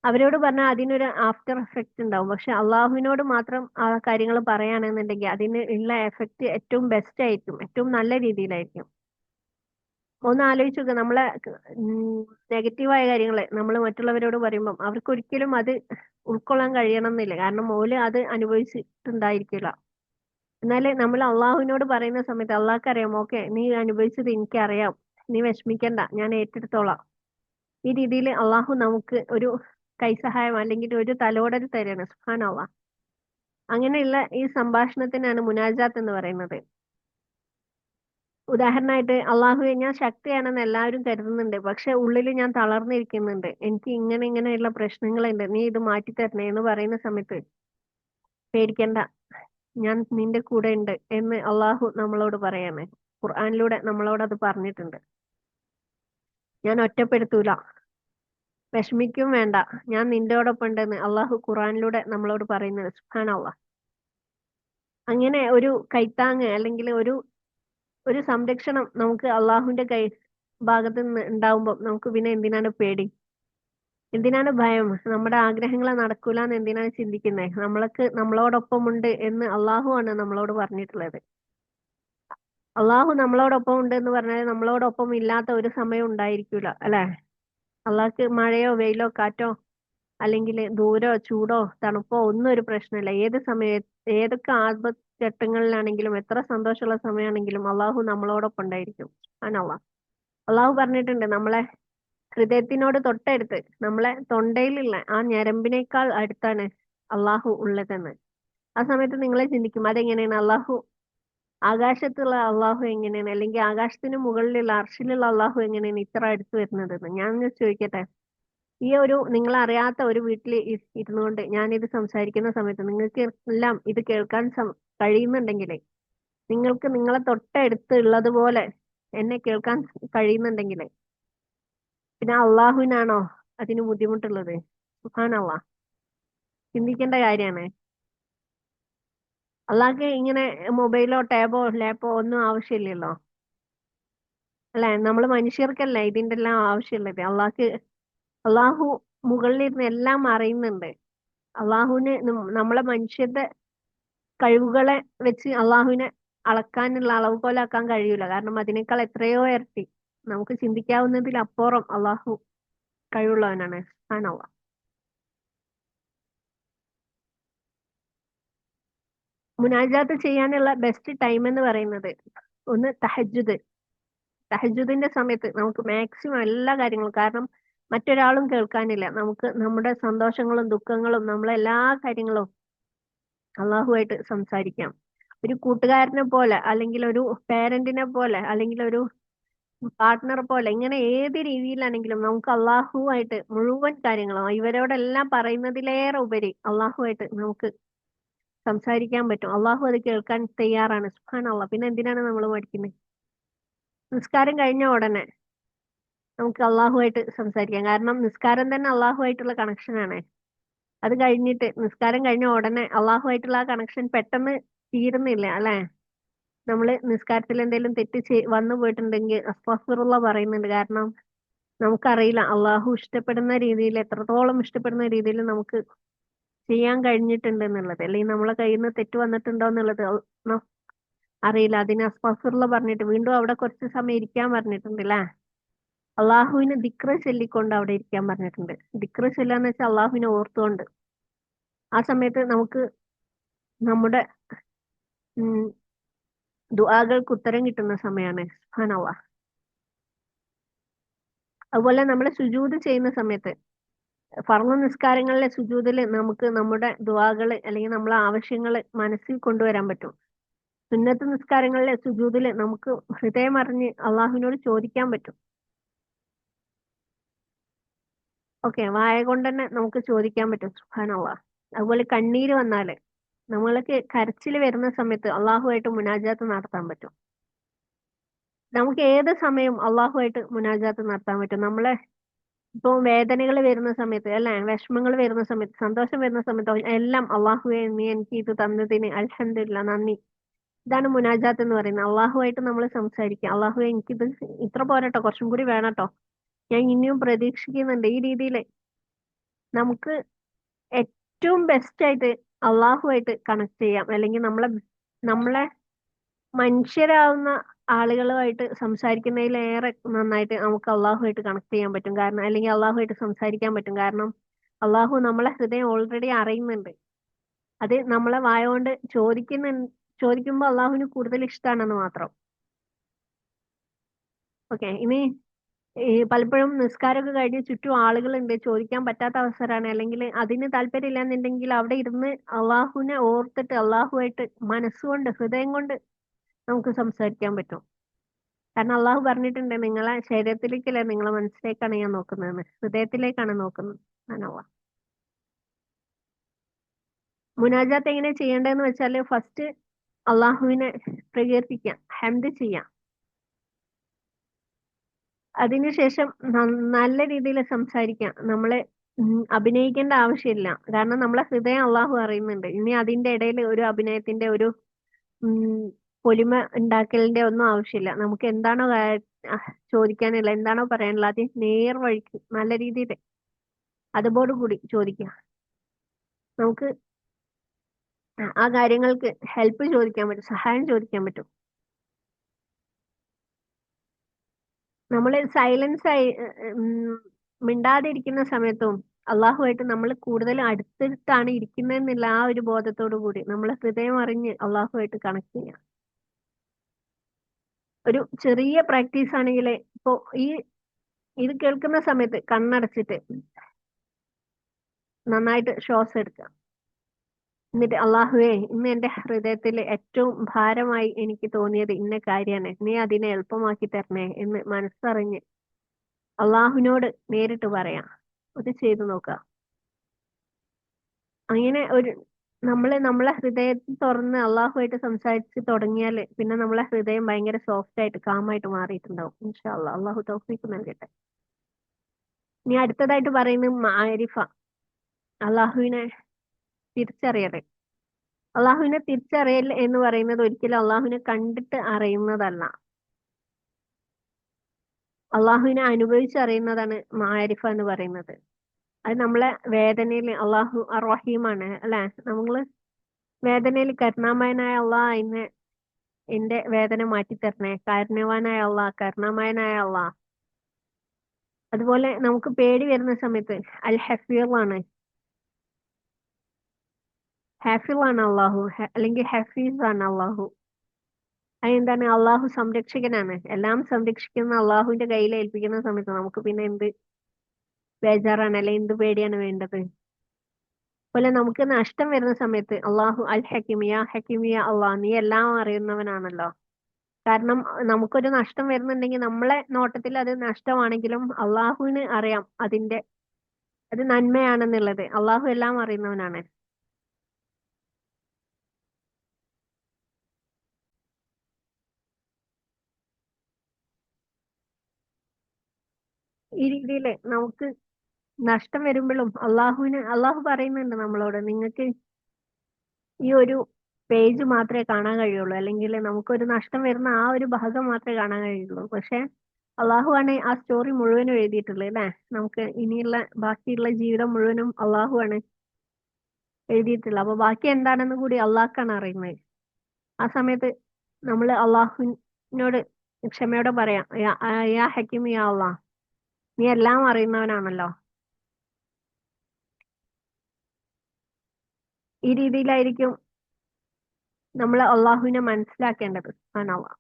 അവരോട് പറഞ്ഞാൽ അതിനൊരു ആഫ്റ്റർ എഫക്റ്റ് ഉണ്ടാവും. പക്ഷെ അള്ളാഹുവിനോട് മാത്രം ആ കാര്യങ്ങൾ പറയുകയാണെന്നുണ്ടെങ്കിൽ അതിന് ഉള്ള എഫക്റ്റ് ഏറ്റവും ബെസ്റ്റ് ആയിരിക്കും, ഏറ്റവും നല്ല രീതിയിലായിരിക്കും. ഒന്ന് ആലോചിച്ച് നോക്കുക, നമ്മളെ നെഗറ്റീവായ കാര്യങ്ങൾ നമ്മൾ മറ്റുള്ളവരോട് പറയുമ്പം അവർക്ക് ഒരിക്കലും അത് ഉൾക്കൊള്ളാൻ കഴിയണം എന്നില്ല, കാരണം ഓല് അത് അനുഭവിച്ചിട്ടുണ്ടായിരിക്കില്ല. എന്നാൽ നമ്മൾ അള്ളാഹുവിനോട് പറയുന്ന സമയത്ത് അള്ളാഹ്ക്ക് അറിയാം, ഓക്കെ നീ അനുഭവിച്ചത് എനിക്കറിയാം, നീ വിഷമിക്കണ്ട, ഞാൻ ഏറ്റെടുത്തോളാം. ഈ രീതിയിൽ അള്ളാഹു നമുക്ക് ഒരു കൈസഹായം അല്ലെങ്കിൽ ഒരു തലോടൽ തരാണ്. സുബ്ഹാനല്ലാഹ്. അങ്ങനെയുള്ള ഈ സംഭാഷണത്തിനാണ് മുനാജാത്ത് എന്ന് പറയുന്നത്. ഉദാഹരണമായിട്ട്, അള്ളാഹുവെ ഞാൻ ശക്തിയാണെന്ന് എല്ലാവരും കരുതുന്നുണ്ട്, പക്ഷെ ഉള്ളിൽ ഞാൻ തളർന്നിരിക്കുന്നുണ്ട്, എനിക്ക് ഇങ്ങനെയുള്ള പ്രശ്നങ്ങളുണ്ട്, നീ ഇത് മാറ്റി തരണേ എന്ന് പറയുന്ന സമയത്ത് പേടിക്കണ്ട, ഞാൻ നിന്റെ കൂടെ ഉണ്ട് എന്ന് അള്ളാഹു നമ്മളോട് പറയാണ്. ഖുർആനിലൂടെ നമ്മളോട് അത് പറഞ്ഞിട്ടുണ്ട്. ഞാൻ ഒറ്റപ്പെടുത്തൂല, വിഷമിക്കും വേണ്ട, ഞാൻ നിന്റോടൊപ്പം ഉണ്ടെന്ന് അള്ളാഹു ഖുർആനിലൂടെ നമ്മളോട് പറയുന്നത്. സുബ്ഹാനല്ലാഹ്. അങ്ങനെ ഒരു കൈത്താങ് അല്ലെങ്കിൽ ഒരു സംരക്ഷണം നമുക്ക് അള്ളാഹുവിന്റെ ഭാഗത്ത് നിന്ന് ഉണ്ടാവുമ്പോൾ നമുക്ക് പിന്നെ എന്തിനാണ് പേടി, എന്തിനാണ് ഭയം? നമ്മുടെ ആഗ്രഹങ്ങൾ നടക്കൂല എന്ന് എന്തിനാണ് ചിന്തിക്കുന്നത്? നമ്മളോടൊപ്പം ഉണ്ട് എന്ന് അള്ളാഹു ആണ് നമ്മളോട് പറഞ്ഞിട്ടുള്ളത്. അള്ളാഹു നമ്മളോടൊപ്പം ഉണ്ട് എന്ന് പറഞ്ഞാൽ നമ്മളോടൊപ്പം ഇല്ലാത്ത ഒരു സമയം ഉണ്ടായിരിക്കൂല അല്ലെ. അള്ളാഹ്ക്ക് മഴയോ വെയിലോ കാറ്റോ അല്ലെങ്കിൽ ദൂരോ ചൂടോ തണുപ്പോ ഒന്നും ഒരു പ്രശ്നമില്ല. ഏത് സമയത്ത് ഏതൊക്കെ ആപത്ഘട്ടങ്ങളിലാണെങ്കിലും എത്ര സന്തോഷമുള്ള സമയമാണെങ്കിലും അള്ളാഹു നമ്മളോടൊപ്പം ഉണ്ടായിരിക്കും. അള്ളാഹു പറഞ്ഞിട്ടുണ്ട്, നമ്മളെ ഹൃദയത്തിനോട് തൊട്ടടുത്ത് നമ്മളെ തൊണ്ടയിലുള്ള ആ ഞരമ്പിനേക്കാൾ അടുത്താണ് അള്ളാഹു ഉള്ളതെന്ന്. ആ സമയത്ത് നിങ്ങളെ ചിന്തിക്കും, അതെങ്ങനെയാണ് അള്ളാഹു ആകാശത്തുള്ള അള്ളാഹു എങ്ങനെയാണ്, അല്ലെങ്കിൽ ആകാശത്തിന് മുകളിലുള്ള അർഷിലുള്ള അള്ളാഹു എങ്ങനെയാണ് ഇത്ര അടുത്ത് വരുന്നതെന്ന്. ഞാൻ ചോദിക്കട്ടെ, ഈ ഒരു നിങ്ങൾ അറിയാത്ത ഒരു വീട്ടിൽ ഇരുന്നുകൊണ്ട് ഞാനിത് സംസാരിക്കുന്ന സമയത്ത് നിങ്ങൾക്ക് എല്ലാം ഇത് കേൾക്കാൻ കഴിയുന്നുണ്ടെങ്കിലേ, നിങ്ങൾക്ക് നിങ്ങളെ തൊട്ടടുത്ത് ഉള്ളതുപോലെ എന്നെ കേൾക്കാൻ കഴിയുന്നുണ്ടെങ്കിലേ, പിന്നെ അള്ളാഹുവിനാണോ അതിന് ബുദ്ധിമുട്ടുള്ളത്? സുബ്ഹാനല്ലാഹ്. ചിന്തിക്കേണ്ട കാര്യമാണ്. അള്ളാഹ്ക്ക് ഇങ്ങനെ മൊബൈലോ ടാബോ ലാപ്പോ ഒന്നും ആവശ്യമില്ലല്ലോ അല്ലെ. നമ്മൾ മനുഷ്യർക്കല്ല ഇതിന്റെ എല്ലാം ആവശ്യമുള്ളത്. അള്ളാഹു മുകളിലിരുന്ന് എല്ലാം അറിയുന്നുണ്ട്. അള്ളാഹുവിന് നമ്മളെ മനുഷ്യരുടെ കഴിവുകളെ വെച്ച് അള്ളാഹുവിനെ അളക്കാനുള്ള അളവുകോലാക്കാൻ കഴിയൂല, കാരണം അതിനേക്കാൾ എത്രയോ ഇരട്ടി നമുക്ക് ചിന്തിക്കാവുന്നതിലപ്പുറം അള്ളാഹു കഴിവുള്ളവനാണ്. സുബ്ഹാനല്ലാഹ്. മുനാജാത്ത് ചെയ്യാനുള്ള ബെസ്റ്റ് ടൈം എന്ന് പറയുന്നത് ഒന്ന് തഹജ്ജുദിന്റെ സമയത്ത് നമുക്ക് മാക്സിമം എല്ലാ കാര്യങ്ങളും, കാരണം മറ്റൊരാളും കേൾക്കാനില്ല. നമുക്ക് നമ്മുടെ സന്തോഷങ്ങളും ദുഃഖങ്ങളും നമ്മളെ എല്ലാ കാര്യങ്ങളും അള്ളാഹുവായിട്ട് സംസാരിക്കാം. ഒരു കൂട്ടുകാരനെ പോലെ, അല്ലെങ്കിൽ ഒരു പേരന്റിനെ പോലെ, അല്ലെങ്കിൽ ഒരു പാർട്ട്ണർ പോലെ, ഇങ്ങനെ ഏത് രീതിയിലാണെങ്കിലും നമുക്ക് അള്ളാഹുവായിട്ട് മുഴുവൻ കാര്യങ്ങളും ഇവരോടെല്ലാം പറയുന്നതിലേറെ ഉപരി അള്ളാഹുവായിട്ട് നമുക്ക് സംസാരിക്കാൻ പറ്റും. അള്ളാഹു അത് കേൾക്കാൻ തയ്യാറാണ്. സുബ്ഹാനല്ലാഹ്. പിന്നെ എന്തിനാണ് നമ്മൾ മടിക്കുന്നത്? നിസ്കാരം കഴിഞ്ഞ ഉടനെ നമുക്ക് അള്ളാഹുവായിട്ട് സംസാരിക്കാം. കാരണം നിസ്കാരം തന്നെ അള്ളാഹുവായിട്ടുള്ള കണക്ഷനാണ്. അത് കഴിഞ്ഞിട്ട് നിസ്കാരം കഴിഞ്ഞ ഉടനെ അള്ളാഹുവായിട്ടുള്ള ആ കണക്ഷൻ പെട്ടെന്ന് തീരുന്നില്ല അല്ലെ? നമ്മള് നിസ്കാരത്തിൽ എന്തെങ്കിലും തെറ്റ് വന്നു പോയിട്ടുണ്ടെങ്കിൽ അസ്തഗ്ഫിറുള്ള പറയുന്നുണ്ട്. കാരണം നമുക്കറിയില്ല അള്ളാഹു ഇഷ്ടപ്പെടുന്ന രീതിയിൽ, എത്രത്തോളം ഇഷ്ടപ്പെടുന്ന രീതിയിൽ നമുക്ക് ചെയ്യാൻ കഴിഞ്ഞിട്ടുണ്ട് എന്നുള്ളത്, അല്ലെങ്കിൽ നമ്മളെ കയ്യിൽ നിന്ന് തെറ്റ് വന്നിട്ടുണ്ടോ എന്നുള്ളത് അറിയില്ല. അതിന് അസ്തഗ്ഫിറുള്ള പറഞ്ഞിട്ട് വീണ്ടും അവിടെ കുറച്ച് സമയം ഇരിക്കാൻ പറഞ്ഞിട്ടുണ്ട് അല്ലേ? അള്ളാഹുവിന് ദിക്റ് ചൊല്ലിക്കൊണ്ട് അവിടെ ഇരിക്കാൻ പറഞ്ഞിട്ടുണ്ട്. ദിക്റ് ചൊല്ലാന്ന് വെച്ചാൽ അള്ളാഹുവിനെ ഓർത്തുകൊണ്ട്. ആ സമയത്ത് നമുക്ക് നമ്മുടെ ഉം ദുആകൾക്ക് ഉത്തരം കിട്ടുന്ന സമയമാണ്. സുബ്ഹാനല്ലാഹ്. അതുപോലെ നമ്മൾ സുജൂദ് ചെയ്യുന്ന സമയത്ത്, ഫർള് നിസ്കാരങ്ങളിലെ സുജൂദില് നമുക്ക് നമ്മുടെ ദുആകള് അല്ലെങ്കിൽ നമ്മളെ ആവശ്യങ്ങള് മനസ്സിൽ കൊണ്ടുവരാൻ പറ്റും. സുന്നത്ത് നിസ്കാരങ്ങളിലെ സുജൂദില് നമുക്ക് ഹൃദയം അറിഞ്ഞ് അള്ളാഹുവിനോട് ചോദിക്കാൻ പറ്റും. ഓക്കെ, വായ കൊണ്ട് തന്നെ നമുക്ക് ചോദിക്കാൻ പറ്റും. സുബ്ഹാനല്ലാഹ്. അതുപോലെ കണ്ണീര് വന്നാല്, നമ്മൾക്ക് കരച്ചിൽ വരുന്ന സമയത്ത് അള്ളാഹുവായിട്ട് മുനാജാത്ത് നടത്താൻ പറ്റും. നമുക്ക് ഏത് സമയവും അള്ളാഹുവായിട്ട് മുനാജാത്ത് നടത്താൻ പറ്റും. നമ്മളെ ഇപ്പൊ വേദനകൾ വരുന്ന സമയത്ത് അല്ലെ, വിഷമങ്ങൾ വരുന്ന സമയത്ത്, സന്തോഷം വരുന്ന സമയത്ത് എല്ലാം അള്ളാഹുവെ നീ എനിക്ക് ഇത് തന്നതിന് അൽഹംദുലില്ലാ, നന്ദി. ഇതാണ് മുനാജാത്ത് എന്ന് പറയുന്നത്. അള്ളാഹുവായിട്ട് നമ്മൾ സംസാരിക്കുക. അള്ളാഹുവെ എനിക്കിത് ഇത്ര പോരട്ടോ, കുറച്ചും കൂടി വേണട്ടോ, ഞാൻ ഇനിയും പ്രതീക്ഷിക്കുന്നുണ്ട്. ഈ രീതിയിൽ നമുക്ക് ഏറ്റവും ബെസ്റ്റ് ആയിട്ട് അള്ളാഹുവായിട്ട് കണക്ട് ചെയ്യാം. അല്ലെങ്കിൽ നമ്മളെ മനുഷ്യരാവുന്ന ആളുകളുമായിട്ട് സംസാരിക്കുന്നതിലേറെ നന്നായിട്ട് നമുക്ക് അള്ളാഹുമായിട്ട് കണക്ട് ചെയ്യാൻ പറ്റും. കാരണം അല്ലെങ്കിൽ അള്ളാഹുമായിട്ട് സംസാരിക്കാൻ പറ്റും. കാരണം അള്ളാഹു നമ്മളെ ഹൃദയം ഓൾറെഡി അറിയുന്നുണ്ട്. അത് നമ്മളെ വായ കൊണ്ട് ചോദിക്കുമ്പോൾ അള്ളാഹുവിന് കൂടുതൽ ഇഷ്ടമാണെന്ന് മാത്രം. ഓക്കെ, ഇനി ഈ പലപ്പോഴും നിസ്കാരമൊക്കെ കഴിഞ്ഞ് ചുറ്റും ആളുകളുണ്ട്, ചോദിക്കാൻ പറ്റാത്ത അവസരമാണ്, അല്ലെങ്കിൽ അതിന് താല്പര്യമില്ല എന്നുണ്ടെങ്കിൽ അവിടെ ഇരുന്ന് അള്ളാഹുവിനെ ഓർത്തിട്ട് അള്ളാഹുവായിട്ട് മനസ്സുകൊണ്ട് ഹൃദയം കൊണ്ട് നമുക്ക് സംസാരിക്കാൻ പറ്റും. കാരണം അള്ളാഹു പറഞ്ഞിട്ടുണ്ട്, നിങ്ങളെ ശരീരത്തിലേക്കല്ല നിങ്ങളെ മനസ്സിലേക്കാണ് ഞാൻ നോക്കുന്നതെന്ന്, ഹൃദയത്തിലേക്കാണ് നോക്കുന്നത്. അനവാ മുനാജാത്ത് എങ്ങനെ ചെയ്യേണ്ടതെന്ന് വെച്ചാൽ, ഫസ്റ്റ് അള്ളാഹുവിനെ പ്രകീർത്തിക്കാം, ഹംദ് ചെയ്യാം. അതിനുശേഷം നല്ല രീതിയിൽ സംസാരിക്കാം. നമ്മളെ അഭിനയിക്കേണ്ട ആവശ്യമില്ല. കാരണം നമ്മളെ ഹൃദയം അള്ളാഹു അറിയുന്നുണ്ട്. ഇനി അതിന്റെ ഇടയിൽ ഒരു അഭിനയത്തിന്റെ ഒരു ഉം പൊലിമ ഉണ്ടാക്കലിന്റെ ഒന്നും ആവശ്യമില്ല. നമുക്ക് എന്താണോ ചോദിക്കാനുള്ള, എന്താണോ പറയാനുള്ള, അത് നേർവഴിക്ക് നല്ല രീതിയിൽ അതോടു കൂടി ചോദിക്കുക. നമുക്ക് ആ കാര്യങ്ങൾക്ക് ഹെൽപ്പ് ചോദിക്കാൻ പറ്റും, സഹായം ചോദിക്കാൻ പറ്റും. നമ്മൾ സൈലൻസ് ആയി മിണ്ടാതിരിക്കുന്ന സമയത്തും അള്ളാഹുമായിട്ട് നമ്മൾ കൂടുതൽ അടുത്തിട്ടാണ് ഇരിക്കുന്നതെന്നുള്ള ആ ഒരു ബോധത്തോടു കൂടി നമ്മൾ ഹൃദയം അറിഞ്ഞ് അള്ളാഹുമായിട്ട് കണക്ട് ചെയ്യാം. ഒരു ചെറിയ പ്രാക്ടീസ് ആണെങ്കിൽ ഇപ്പോ ഇത് കേൾക്കുന്ന സമയത്ത് കണ്ണടച്ചിട്ട് നന്നായിട്ട് ശ്വാസം എടുക്കുക. എന്നിട്ട് അള്ളാഹുവേ, ഇന്ന് എന്റെ ഹൃദയത്തിൽ ഏറ്റവും ഭാരമായി എനിക്ക് തോന്നിയത് ഇന്ന കാര്യമാണ്, നീ അതിനെ എളുപ്പമാക്കി തരണേ എന്ന് മനസ്സറിഞ്ഞ് അള്ളാഹുവിനോട് നേരിട്ട് പറയാം. അത് ചെയ്തു നോക്കുക. അങ്ങനെ നമ്മളെ ഹൃദയം തുറന്ന് അള്ളാഹുമായിട്ട് സംസാരിച്ച് തുടങ്ങിയാല് പിന്നെ നമ്മളെ ഹൃദയം ഭയങ്കര സോഫ്റ്റ് ആയിട്ട് കാമായിട്ട് മാറിയിട്ടുണ്ടാവും. ഇൻഷാ അള്ളാഹ്. അള്ളാഹു തൗഫീഖ് നൽകട്ടെ. ഇനി അടുത്തതായിട്ട് പറയുന്നത് മാരിഫ, അള്ളാഹുവിനെ തിരിച്ചറിയൽ. അള്ളാഹുവിനെ തിരിച്ചറിയൽ എന്ന് പറയുന്നത് ഒരിക്കലും അള്ളാഹുവിനെ കണ്ടിട്ട് അറിയുന്നതല്ല, അള്ളാഹുവിനെ അനുഭവിച്ചറിയുന്നതാണ് മാരിഫ എന്ന് പറയുന്നത്. അത് നമ്മളെ വേദനയിൽ അള്ളാഹു റഹീമാണ് അല്ലെ, നമ്മള് വേദനയിൽ കരുണാമയനായ അള്ളാഹ് ഇന്ന് എന്റെ വേദന മാറ്റിത്തരണേ, കാരുണ്യവാനായ അള്ളാഹ്, കരുണാമയനായ അള്ളാഹ്. അതുപോലെ നമുക്ക് പേടി വരുന്ന സമയത്ത് അൽ ഹഫീളാണ്, ഹാഫിളാണ് അള്ളാഹു, അല്ലെങ്കിൽ ഹഫീസ് ആണ് അള്ളാഹു. അതെന്താണ്? അള്ളാഹു സംരക്ഷകനാണ്. എല്ലാം സംരക്ഷിക്കുന്ന അള്ളാഹുവിന്റെ കയ്യിൽ ഏൽപ്പിക്കുന്ന സമയത്ത് നമുക്ക് പിന്നെ എന്ത് ബേജാറാണ് അല്ലെ എന്ത് പേടിയാണ് വേണ്ടത്. അതുപോലെ നമുക്ക് നഷ്ടം വരുന്ന സമയത്ത് അള്ളാഹു അൽ ഹക്കിമിയ ഹക്കിമിയ അള്ളാഹ് നീ എല്ലാം അറിയുന്നവനാണല്ലോ. കാരണം നമുക്കൊരു നഷ്ടം വരുന്നുണ്ടെങ്കിൽ നമ്മളെ നോട്ടത്തിൽ അത് നഷ്ടമാണെങ്കിലും അള്ളാഹുവിന് അറിയാം അത് നന്മയാണെന്നുള്ളത്. അള്ളാഹു എല്ലാം അറിയുന്നവനാണ്. ഈ രീതിയില് നമുക്ക് നഷ്ടം വരുമ്പോഴും അള്ളാഹു പറയുന്നുണ്ട് നമ്മളോട്, നിങ്ങൾക്ക് ഈ ഒരു പേജ് മാത്രമേ കാണാൻ കഴിയുള്ളൂ, അല്ലെങ്കിൽ നമുക്കൊരു നഷ്ടം വരുന്ന ആ ഒരു ഭാഗം മാത്രമേ കാണാൻ കഴിയുള്ളൂ. പക്ഷെ അള്ളാഹു ആണ് ആ സ്റ്റോറി മുഴുവനും എഴുതിയിട്ടുള്ളത് അല്ലേ. നമുക്ക് ഇനിയുള്ള ബാക്കിയുള്ള ജീവിതം മുഴുവനും അള്ളാഹു ആണ് എഴുതിയിട്ടുള്ളത്. അപ്പൊ ബാക്കി എന്താണെന്ന് കൂടി അള്ളാഹ്ക്കാണ് അറിയുന്നത്. ആ സമയത്ത് നമ്മൾ അള്ളാഹുവിനോട് ക്ഷമയോടെ പറയാം, യാ ഹക്കീം യാ അള്ളാഹ് നീ എല്ലാം അറിയുന്നവനാണല്ലോ. ഈ രീതിയിലായിരിക്കും നമ്മൾ അള്ളാഹുവിനെ മനസ്സിലാക്കേണ്ടത്. സുബ്ഹാനല്ലാഹ്.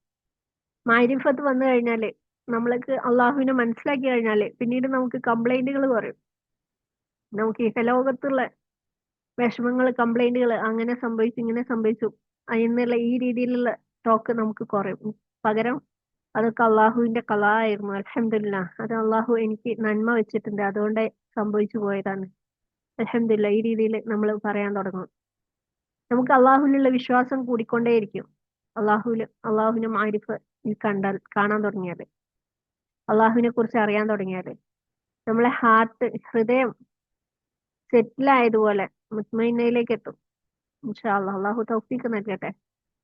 മാരിഫത്ത് വന്നു കഴിഞ്ഞാല്, നമ്മൾക്ക് അള്ളാഹുവിനെ മനസ്സിലാക്കി കഴിഞ്ഞാല് പിന്നീട് നമുക്ക് കംപ്ലൈന്റുകൾ കുറയും. നമുക്ക് ഇഹലോകത്തുള്ള വിഷമങ്ങൾ, കംപ്ലൈന്റുകൾ, അങ്ങനെ സംഭവിച്ചു ഇങ്ങനെ സംഭവിച്ചു എന്നുള്ള ഈ രീതിയിലുള്ള ടോക്ക് നമുക്ക് കുറയും. പകരം അതൊക്കെ അള്ളാഹുവിന്റെ കലാ ആയിരുന്നു, അൽഹംദുലില്ലാ അത് അള്ളാഹു എനിക്ക് നന്മ വെച്ചിട്ടുണ്ട്, അതുകൊണ്ട് സംഭവിച്ചു പോയതാണ്, അൽഹംദുലില്ലാ ഈ രീതിയിൽ നമ്മൾ പറയാൻ തുടങ്ങും. നമുക്ക് അള്ളാഹുവിലുള്ള വിശ്വാസം കൂടിക്കൊണ്ടേയിരിക്കും. അള്ളാഹുവിനെ മാരിഫ് കാണാൻ തുടങ്ങിയാല്, അള്ളാഹുവിനെ കുറിച്ച് അറിയാൻ തുടങ്ങിയാല് നമ്മളെ ഹൃദയം സെറ്റിൽ ആയതുപോലെ മുത്മയിനയിലേക്ക് എത്തും. ഇൻഷാ അള്ളാഹ്. അള്ളാഹു തൗഫീഖ് നൽകട്ടെ.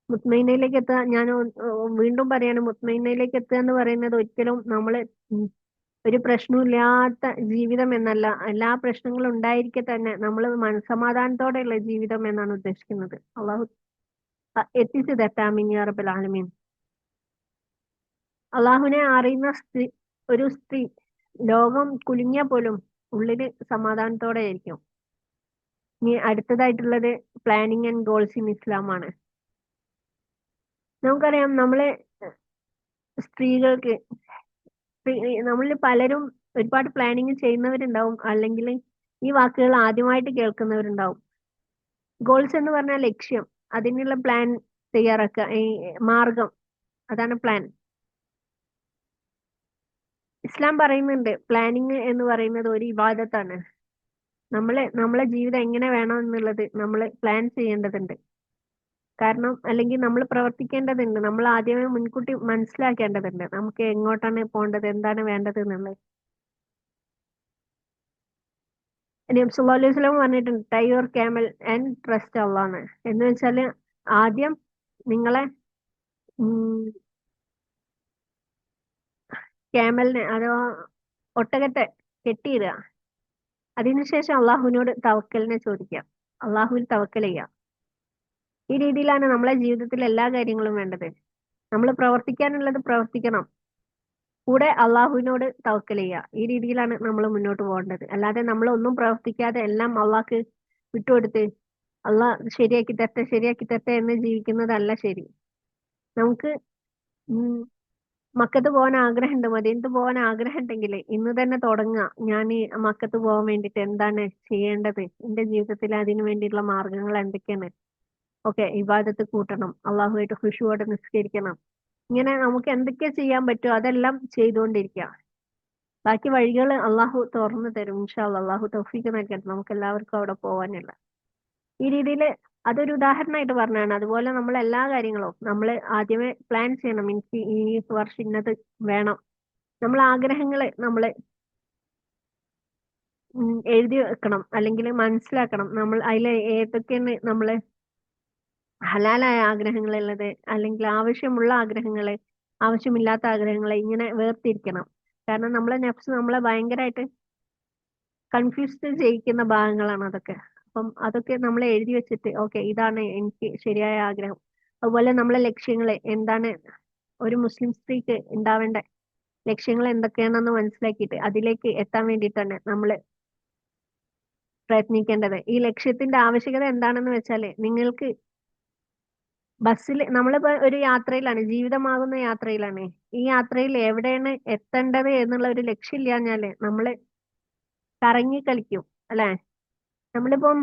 മുത്മയിനയിലേക്ക് എത്തുക, ഞാൻ വീണ്ടും പറയാണ്, മുത്മയിനയിലേക്ക് എത്തുക എന്ന് പറയുന്നത് ഒരിക്കലും നമ്മള് ഒരു പ്രശ്നമില്ലാത്ത ജീവിതം എന്നല്ല. എല്ലാ പ്രശ്നങ്ങളും ഉണ്ടായിരിക്കെ തന്നെ നമ്മൾ മനസമാധാനത്തോടെയുള്ള ജീവിതം എന്നാണ് ഉദ്ദേശിക്കുന്നത്. അള്ളാഹു എത്തിച്ചു തരട്ടെ. ആമീൻ യാ റബ്ബൽ ആലമീൻ. അള്ളാഹുവിനെ അറിയുന്ന ഒരു സ്ത്രീ ലോകം കുലുങ്ങിയ പോലും ഉള്ളില് സമാധാനത്തോടെ ആയിരിക്കും. ഇനി അടുത്തതായിട്ടുള്ളത് പ്ലാനിങ് ആൻഡ് ഗോൾസ് ഇൻ ഇസ്ലാം ആണ്. നമുക്കറിയാം, നമ്മളെ സ്ത്രീകൾക്ക്, നമ്മളിൽ പലരും ഒരുപാട് പ്ലാനിങ് ചെയ്യുന്നവരുണ്ടാവും, അല്ലെങ്കിൽ ഈ വാക്കുകൾ ആദ്യമായിട്ട് കേൾക്കുന്നവരുണ്ടാവും. ഗോൾസ് എന്ന് പറഞ്ഞാൽ ലക്ഷ്യം, അതിനുള്ള പ്ലാൻ തയ്യാറാക്കുക, ഈ മാർഗം, അതാണ് പ്ലാൻ. ഇസ്ലാം പറയുന്നുണ്ട് പ്ലാനിങ് എന്ന് പറയുന്നത് ഒരു ഇബാദത്താണ്. നമ്മളെ ജീവിതം എങ്ങനെ വേണം എന്നുള്ളത് നമ്മൾ പ്ലാൻ ചെയ്യേണ്ടതുണ്ട്. കാരണം അല്ലെങ്കിൽ നമ്മൾ പ്രവർത്തിക്കേണ്ടതുണ്ട്. നമ്മൾ ആദ്യമേ മുൻകൂട്ടി മനസ്സിലാക്കേണ്ടതുണ്ട് നമുക്ക് എങ്ങോട്ടാണ് പോകേണ്ടത്, എന്താണ് വേണ്ടത് എന്നുള്ളത്. നബി സല്ലല്ലാഹു അലൈഹി വസല്ലം പറഞ്ഞിട്ടുണ്ട്, tie your camel and trust Allah. എന്ന് വെച്ചാല് ആദ്യം നിങ്ങളെ ക്യാമലിനെ അഥവാ ഒട്ടകത്തെ കെട്ടിയിടുക. അതിനുശേഷം അള്ളാഹുവിനോട് തവക്കലിനെ ചോദിക്കാം, അള്ളാഹുവിൽ തവക്കൽ ചെയ്യാം. ഈ രീതിയിലാണ് നമ്മളെ ജീവിതത്തിൽ എല്ലാ കാര്യങ്ങളും വേണ്ടത്. നമ്മൾ പ്രവർത്തിക്കാനുള്ളത് പ്രവർത്തിക്കണം, കൂടെ അള്ളാഹുവിനോട് തവക്കൽ ചെയ്യുക. ഈ രീതിയിലാണ് നമ്മൾ മുന്നോട്ട് പോകേണ്ടത്. അല്ലാതെ നമ്മൾ ഒന്നും പ്രവർത്തിക്കാതെ എല്ലാം അള്ളാഹ്ക്ക് വിട്ടുകൊടുത്ത് അള്ളാഹ് ശരിയാക്കി തരട്ടെ എന്ന് ജീവിക്കുന്നതല്ല ശരി. നമുക്ക് ഉം മക്കത്ത് പോകാൻ ആഗ്രഹമുണ്ട്, മദീനത്ത് പോകാൻ ആഗ്രഹം ഉണ്ടെങ്കിൽ ഇന്ന് തന്നെ തുടങ്ങുക. ഞാൻ ഈ മക്കത്ത് പോകാൻ വേണ്ടിയിട്ട് എന്താണ് ചെയ്യേണ്ടത്, എന്റെ ജീവിതത്തിൽ അതിനു വേണ്ടിയിട്ടുള്ള മാർഗങ്ങൾ എന്തൊക്കെയാണ്, ഓക്കെ ഇബാദത്ത് കൂട്ടണം, അള്ളാഹുവായിട്ട് ഖുശൂവോടെ നിസ്കരിക്കണം. ഇങ്ങനെ നമുക്ക് എന്തൊക്കെ ചെയ്യാൻ പറ്റുമോ അതെല്ലാം ചെയ്തുകൊണ്ടിരിക്കുക. ബാക്കി വഴികൾ അള്ളാഹു തുറന്നു തരും ഇൻഷാ അല്ലാഹ്. അള്ളാഹു തൗഫീഖ് നൽകട്ടെ നമുക്ക് എല്ലാവർക്കും അവിടെ പോകാനുള്ള. ഈ രീതിയിൽ അതൊരു ഉദാഹരണമായിട്ട് പറഞ്ഞാണ്. അതുപോലെ നമ്മൾ എല്ലാ കാര്യങ്ങളും നമ്മൾ ആദ്യമേ പ്ലാൻ ചെയ്യണം. എനിക്ക് ഈ വർഷം ഇന്നത് വേണം. നമ്മൾ ആഗ്രഹങ്ങള് നമ്മൾ എഴുതി വെക്കണം, അല്ലെങ്കിൽ മനസ്സിലാക്കണം. നമ്മൾ അതിൽ ഏതൊക്കെയാണ് നമ്മള് ഹലാലായ ആഗ്രഹങ്ങളുള്ളത്, അല്ലെങ്കിൽ ആവശ്യമുള്ള ആഗ്രഹങ്ങള്, ആവശ്യമില്ലാത്ത ആഗ്രഹങ്ങളെ ഇങ്ങനെ വേർതിരിക്കണം. കാരണം നമ്മളെ നെഫ്സ് നമ്മളെ ഭയങ്കരമായിട്ട് കൺഫ്യൂസ്ഡ് ചെയ്യിക്കുന്ന ഭാഗങ്ങളാണ് അതൊക്കെ. അപ്പം അതൊക്കെ നമ്മൾ എഴുതി വെച്ചിട്ട് ഓക്കെ ഇതാണ് എനിക്ക് ശരിയായ ആഗ്രഹം. അതുപോലെ നമ്മളെ ലക്ഷ്യങ്ങൾ എന്താണ്, ഒരു മുസ്ലിം സ്ത്രീക്ക് ഉണ്ടാവേണ്ട ലക്ഷ്യങ്ങൾ എന്തൊക്കെയാണെന്ന് മനസ്സിലാക്കിയിട്ട് അതിലേക്ക് എത്താൻ വേണ്ടിയിട്ടാണ് നമ്മൾ പ്രയത്നിക്കേണ്ടത്. ഈ ലക്ഷ്യത്തിന്റെ ആവശ്യകത എന്താണെന്ന് വെച്ചാല്, നിങ്ങൾക്ക് ബസ്സിൽ നമ്മളിപ്പോ ഒരു യാത്രയിലാണ്, ജീവിതമാകുന്ന യാത്രയിലാണ്. ഈ യാത്രയിൽ എവിടെയാണ് എത്തേണ്ടത് എന്നുള്ള ഒരു ലക്ഷ്യം ഇല്ലാഞ്ഞാല് നമ്മള് കറങ്ങി കളിക്കും അല്ലെ? നമ്മളിപ്പം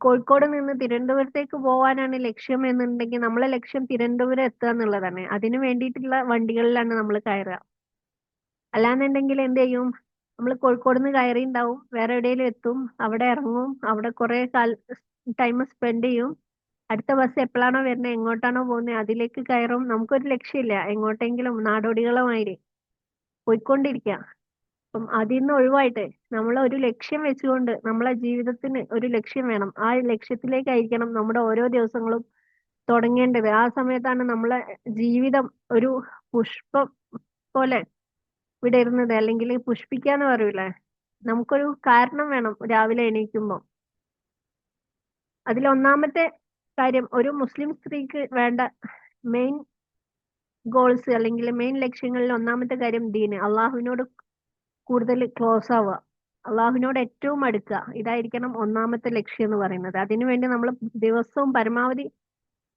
കോഴിക്കോട് നിന്ന് തിരുവനന്തപുരത്തേക്ക് പോകാനാണ് ലക്ഷ്യം എന്നുണ്ടെങ്കിൽ നമ്മളെ ലക്ഷ്യം തിരുവനന്തപുരം എത്തുക എന്നുള്ളതാണ്. അതിനു വേണ്ടിയിട്ടുള്ള വണ്ടികളിലാണ് നമ്മൾ കയറുക. അല്ലാന്നുണ്ടെങ്കിൽ എന്ത് ചെയ്യും? നമ്മൾ കോഴിക്കോട് നിന്ന് കയറിണ്ടാവും, വേറെ എവിടെയെങ്കിലും എത്തും, അവിടെ ഇറങ്ങും, അവിടെ കുറെ ടൈം സ്പെൻഡ് ചെയ്യും. അടുത്ത ബസ് എപ്പോഴാണോ വരുന്നത്, എങ്ങോട്ടാണോ പോകുന്നത് അതിലേക്ക് കയറും. നമുക്കൊരു ലക്ഷ്യമില്ല, എങ്ങോട്ടെങ്കിലും നാടോടികളുമായിരി പോയിക്കൊണ്ടിരിക്കുക. അപ്പം അതിൽ നിന്ന് ഒഴിവായിട്ട് നമ്മൾ ഒരു ലക്ഷ്യം വെച്ചുകൊണ്ട് നമ്മളെ ജീവിതത്തിന് ഒരു ലക്ഷ്യം വേണം. ആ ലക്ഷ്യത്തിലേക്കായിരിക്കണം നമ്മുടെ ഓരോ ദിവസങ്ങളും തുടങ്ങേണ്ടത്. ആ സമയത്താണ് നമ്മളെ ജീവിതം ഒരു പുഷ്പം പോലെ വിടരുന്നത്. അല്ലെങ്കിൽ പുഷ്പിക്കാന്ന് പറയൂലേ, നമുക്കൊരു കാരണം വേണം രാവിലെ എണീക്കുമ്പോൾ. അതിലൊന്നാമത്തെ കാര്യം, ഒരു മുസ്ലിം സ്ത്രീക്ക് വേണ്ട മെയിൻ ഗോൾസ് അല്ലെങ്കിൽ മെയിൻ ലക്ഷ്യങ്ങളിൽ ഒന്നാമത്തെ കാര്യം ദീന്, അള്ളാഹുവിനോട് കൂടുതൽ ക്ലോസ് ആവുക, അള്ളാഹുവിനോട് ഏറ്റവും അടുക്കുക. ഇതായിരിക്കണം ഒന്നാമത്തെ ലക്ഷ്യം എന്ന് പറയുന്നത്. അതിനുവേണ്ടി നമ്മൾ ദിവസവും പരമാവധി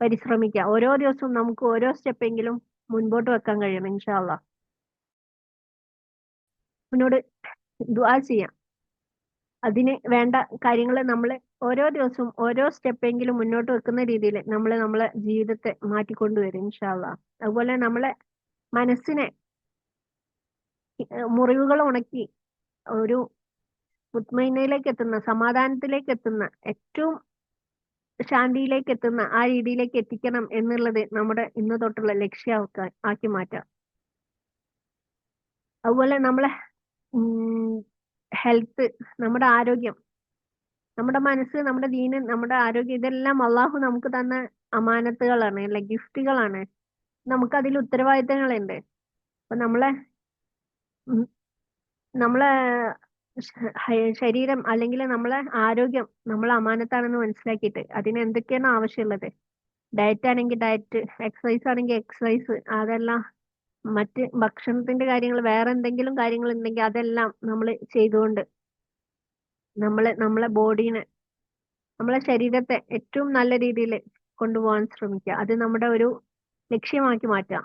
പരിശ്രമിക്കുക. ഓരോ ദിവസവും നമുക്ക് ഓരോ സ്റ്റെപ്പെങ്കിലും മുൻപോട്ട് വെക്കാൻ കഴിയണം. ഇൻഷാ അള്ളാഹ് അവനോട് ദുആ ചെയ്യാം. അതിന് വേണ്ട കാര്യങ്ങൾ നമ്മൾ ഓരോ ദിവസവും ഓരോ സ്റ്റെപ്പെങ്കിലും മുന്നോട്ട് വെക്കുന്ന രീതിയിൽ നമ്മൾ നമ്മളെ ജീവിതത്തെ മാറ്റിക്കൊണ്ടുവരും ഇൻഷാ അള്ളാഹ്. അതുപോലെ നമ്മളെ മനസ്സിനെ മുറിവുകൾ ഉണക്കി ഒരു മുത്മയിനയിലേക്ക് എത്തുന്ന, സമാധാനത്തിലേക്ക് എത്തുന്ന, ഏറ്റവും ശാന്തിയിലേക്ക് എത്തുന്ന ആ രീതിയിലേക്ക് എത്തിക്കണം എന്നുള്ളത് നമ്മുടെ ഇന്ന് തൊട്ടുള്ള ലക്ഷ്യമാക്കാൻ ആക്കി മാറ്റാം. അതുപോലെ നമ്മളെ ഹെൽത്ത്, നമ്മുടെ ആരോഗ്യം, നമ്മുടെ മനസ്സ്, നമ്മുടെ ദീന്, നമ്മുടെ ആരോഗ്യം, ഇതെല്ലാം അള്ളാഹു നമുക്ക് തന്ന അമാനത്തുകളാണ്, അല്ലെ ഗിഫ്റ്റുകളാണ്. നമുക്ക് അതിൽ ഉത്തരവാദിത്തങ്ങളുണ്ട്. അപ്പൊ ഉം, നമ്മളെ ശരീരം അല്ലെങ്കിൽ നമ്മളെ ആരോഗ്യം നമ്മളെ അമാനത്താണെന്ന് മനസ്സിലാക്കിയിട്ട് അതിന് എന്തൊക്കെയാണ് ആവശ്യമുള്ളത്, ഡയറ്റ് ആണെങ്കിൽ ഡയറ്റ്, എക്സസൈസ് ആണെങ്കിൽ എക്സസൈസ്, അതെല്ലാം മറ്റ് ഭക്ഷണത്തിന്റെ കാര്യങ്ങൾ, വേറെ എന്തെങ്കിലും കാര്യങ്ങൾ ഉണ്ടെങ്കിൽ അതെല്ലാം നമ്മൾ ചെയ്തുകൊണ്ട് നമ്മളെ ബോഡീനെ, നമ്മളെ ശരീരത്തെ ഏറ്റവും നല്ല രീതിയിൽ കൊണ്ടുപോകാൻ ശ്രമിക്കുക. അത് നമ്മുടെ ഒരു ലക്ഷ്യമാക്കി മാറ്റുക.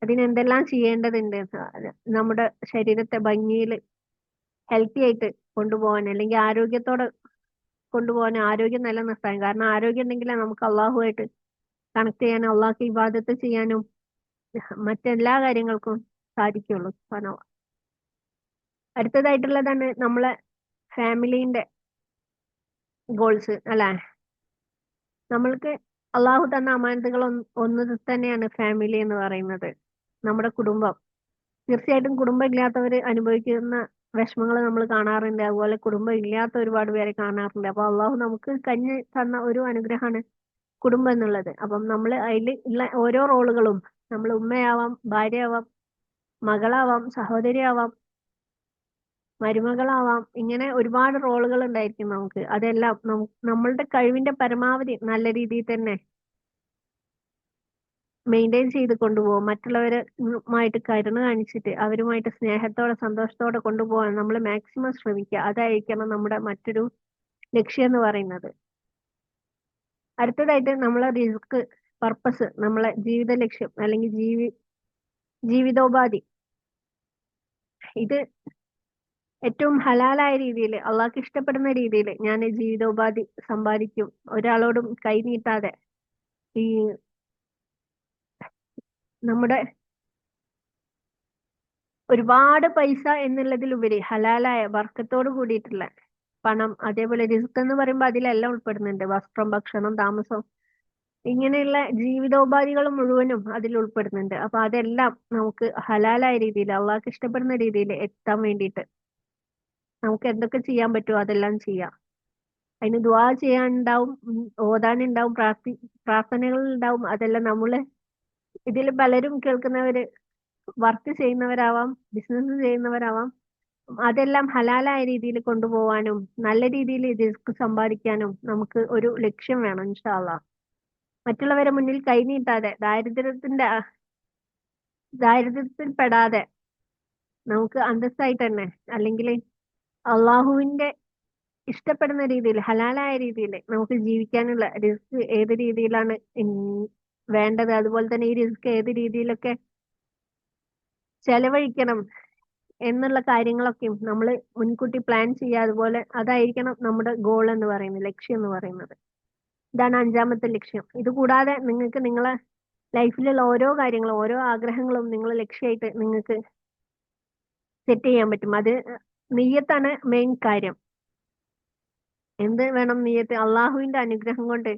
അതിന് എന്തെല്ലാം ചെയ്യേണ്ടതുണ്ട്, നമ്മുടെ ശരീരത്തെ ഭംഗിയിൽ ഹെൽത്തി ആയിട്ട് കൊണ്ടുപോകാൻ, അല്ലെങ്കിൽ ആരോഗ്യത്തോടെ കൊണ്ടുപോകാൻ, ആരോഗ്യം നിലനിർത്താൻ. കാരണം ആരോഗ്യം ഉണ്ടെങ്കിലേ നമുക്ക് അള്ളാഹുമായിട്ട് കണക്ട് ചെയ്യാനും അള്ളാഹ്ക്ക് ഇബാദത്ത് ചെയ്യാനും മറ്റെല്ലാ കാര്യങ്ങൾക്കും സാധിക്കുള്ളൂ. അടുത്തതായിട്ടുള്ളതാണ് നമ്മളെ ഫാമിലിന്റെ ഗോൾസ് അല്ലെ? നമ്മൾക്ക് അള്ളാഹു തന്ന അമാനത്തുകൾ ഒന്ന് തന്നെയാണ് ഫാമിലി എന്ന് പറയുന്നത്, നമ്മുടെ കുടുംബം. തീർച്ചയായിട്ടും കുടുംബം ഇല്ലാത്തവർ അനുഭവിക്കുന്ന വിഷമങ്ങൾ നമ്മൾ കാണാറുണ്ട്. അതുപോലെ കുടുംബം ഇല്ലാത്ത ഒരുപാട് പേരെ കാണാറുണ്ട്. അപ്പൊ അള്ളാഹു നമുക്ക് കഞ്ഞി തന്ന ഒരു അനുഗ്രഹമാണ് കുടുംബം എന്നുള്ളത്. അപ്പം നമ്മൾ അതിൽ ഉള്ള ഓരോ റോളുകളും, നമ്മൾ ഉമ്മയാവാം, ഭാര്യയാവാം, മകളാവാം, സഹോദരിയാവാം, മരുമകളാവാം, ഇങ്ങനെ ഒരുപാട് റോളുകൾ ഉണ്ടായിരിക്കും നമുക്ക്. അതെല്ലാം നമ്മളുടെ കഴിവിന്റെ പരമാവധി നല്ല രീതിയിൽ തന്നെ മെയിൻറ്റെയിൻ ചെയ്ത് കൊണ്ടുപോകും. മറ്റുള്ളവരുമായിട്ട് കരുണ കാണിച്ചിട്ട് അവരുമായിട്ട് സ്നേഹത്തോടെ സന്തോഷത്തോടെ കൊണ്ടുപോകാൻ നമ്മൾ മാക്സിമം ശ്രമിക്കുക. അതായിരിക്കണം നമ്മുടെ മറ്റൊരു ലക്ഷ്യം എന്ന് പറയുന്നത്. അടുത്തതായിട്ട് നമ്മളെ റിസ്ക്, പർപ്പസ്, നമ്മളെ ജീവിത ലക്ഷ്യം അല്ലെങ്കിൽ ജീവിതോപാധി, ഇത് ഏറ്റവും ഹലാലായ രീതിയിൽ അള്ളാഹ്ക്ക് ഇഷ്ടപ്പെടുന്ന രീതിയിൽ ഞാൻ ജീവിതോപാധി സമ്പാദിക്കും, ഒരാളോടും കൈ നീട്ടാതെ. ഈ നമ്മുടെ ഒരുപാട് പൈസ എന്നുള്ളതിലുപരി ഹലാലായ ബർക്കത്തോട് കൂടിയിട്ടുള്ള പണം, അതേപോലെ റിസ്ക് എന്ന് പറയുമ്പോൾ അതിലെല്ലാം ഉൾപ്പെടുന്നുണ്ട്. വസ്ത്രം, ഭക്ഷണം, താമസം, ഇങ്ങനെയുള്ള ജീവിതോപാധികൾ മുഴുവനും അതിൽ ഉൾപ്പെടുന്നുണ്ട്. അപ്പൊ അതെല്ലാം നമുക്ക് ഹലാലായ രീതിയിൽ അള്ളാഹ്ക്ക് ഇഷ്ടപ്പെടുന്ന രീതിയിൽ എത്താൻ വേണ്ടിയിട്ട് നമുക്ക് എന്തൊക്കെ ചെയ്യാൻ പറ്റുമോ അതെല്ലാം ചെയ്യാം. അതിന് ദുആ ചെയ്യാനുണ്ടാവും, ഓതാനുണ്ടാവും, പ്രാർത്ഥനകൾ ഉണ്ടാവും. അതെല്ലാം നമ്മള് ഇതിൽ പലരും കേൾക്കുന്നവര് വർക്ക് ചെയ്യുന്നവരാവാം, ബിസിനസ് ചെയ്യുന്നവരാവാം. അതെല്ലാം ഹലാലായ രീതിയിൽ കൊണ്ടുപോകാനും നല്ല രീതിയിൽ റിസ്ക് സമ്പാദിക്കാനും നമുക്ക് ഒരു ലക്ഷ്യം വേണം ഇൻഷാ അള്ളാഹ്. മറ്റുള്ളവരെ മുന്നിൽ കൈനീട്ടാതെ, ദാരിദ്ര്യത്തിൽ പെടാതെ നമുക്ക് അന്തസ്സായിട്ട് തന്നെ, അല്ലെങ്കിൽ അള്ളാഹുവിന്റെ ഇഷ്ടപ്പെടുന്ന രീതിയിൽ ഹലാലായ രീതിയിൽ നമുക്ക് ജീവിക്കാനുള്ള റിസ്ക് ഏത് രീതിയിലാണ് വേണ്ടത്, അതുപോലെ തന്നെ ഈ റിസ്ക് ഏത് രീതിയിലൊക്കെ ചെലവഴിക്കണം എന്നുള്ള കാര്യങ്ങളൊക്കെയും നമ്മൾ മുൻകൂട്ടി പ്ലാൻ ചെയ്യുക. അതുപോലെ അതായിരിക്കണം നമ്മുടെ ഗോൾ എന്ന് പറയുന്നത്, ലക്ഷ്യം എന്ന് പറയുന്നത്. ഇതാണ് അഞ്ചാമത്തെ ലക്ഷ്യം. ഇത് കൂടാതെ നിങ്ങൾക്ക് നിങ്ങളെ ലൈഫിലുള്ള ഓരോ കാര്യങ്ങളും ഓരോ ആഗ്രഹങ്ങളും നിങ്ങൾ ലക്ഷ്യമായിട്ട് നിങ്ങൾക്ക് സെറ്റ് ചെയ്യാൻ പറ്റും. അത് നിയ്യത്താണ് മെയിൻ കാര്യം. എന്ത് വേണം നിയ്യത്ത്? അള്ളാഹുവിന്റെ അനുഗ്രഹം കൊണ്ട്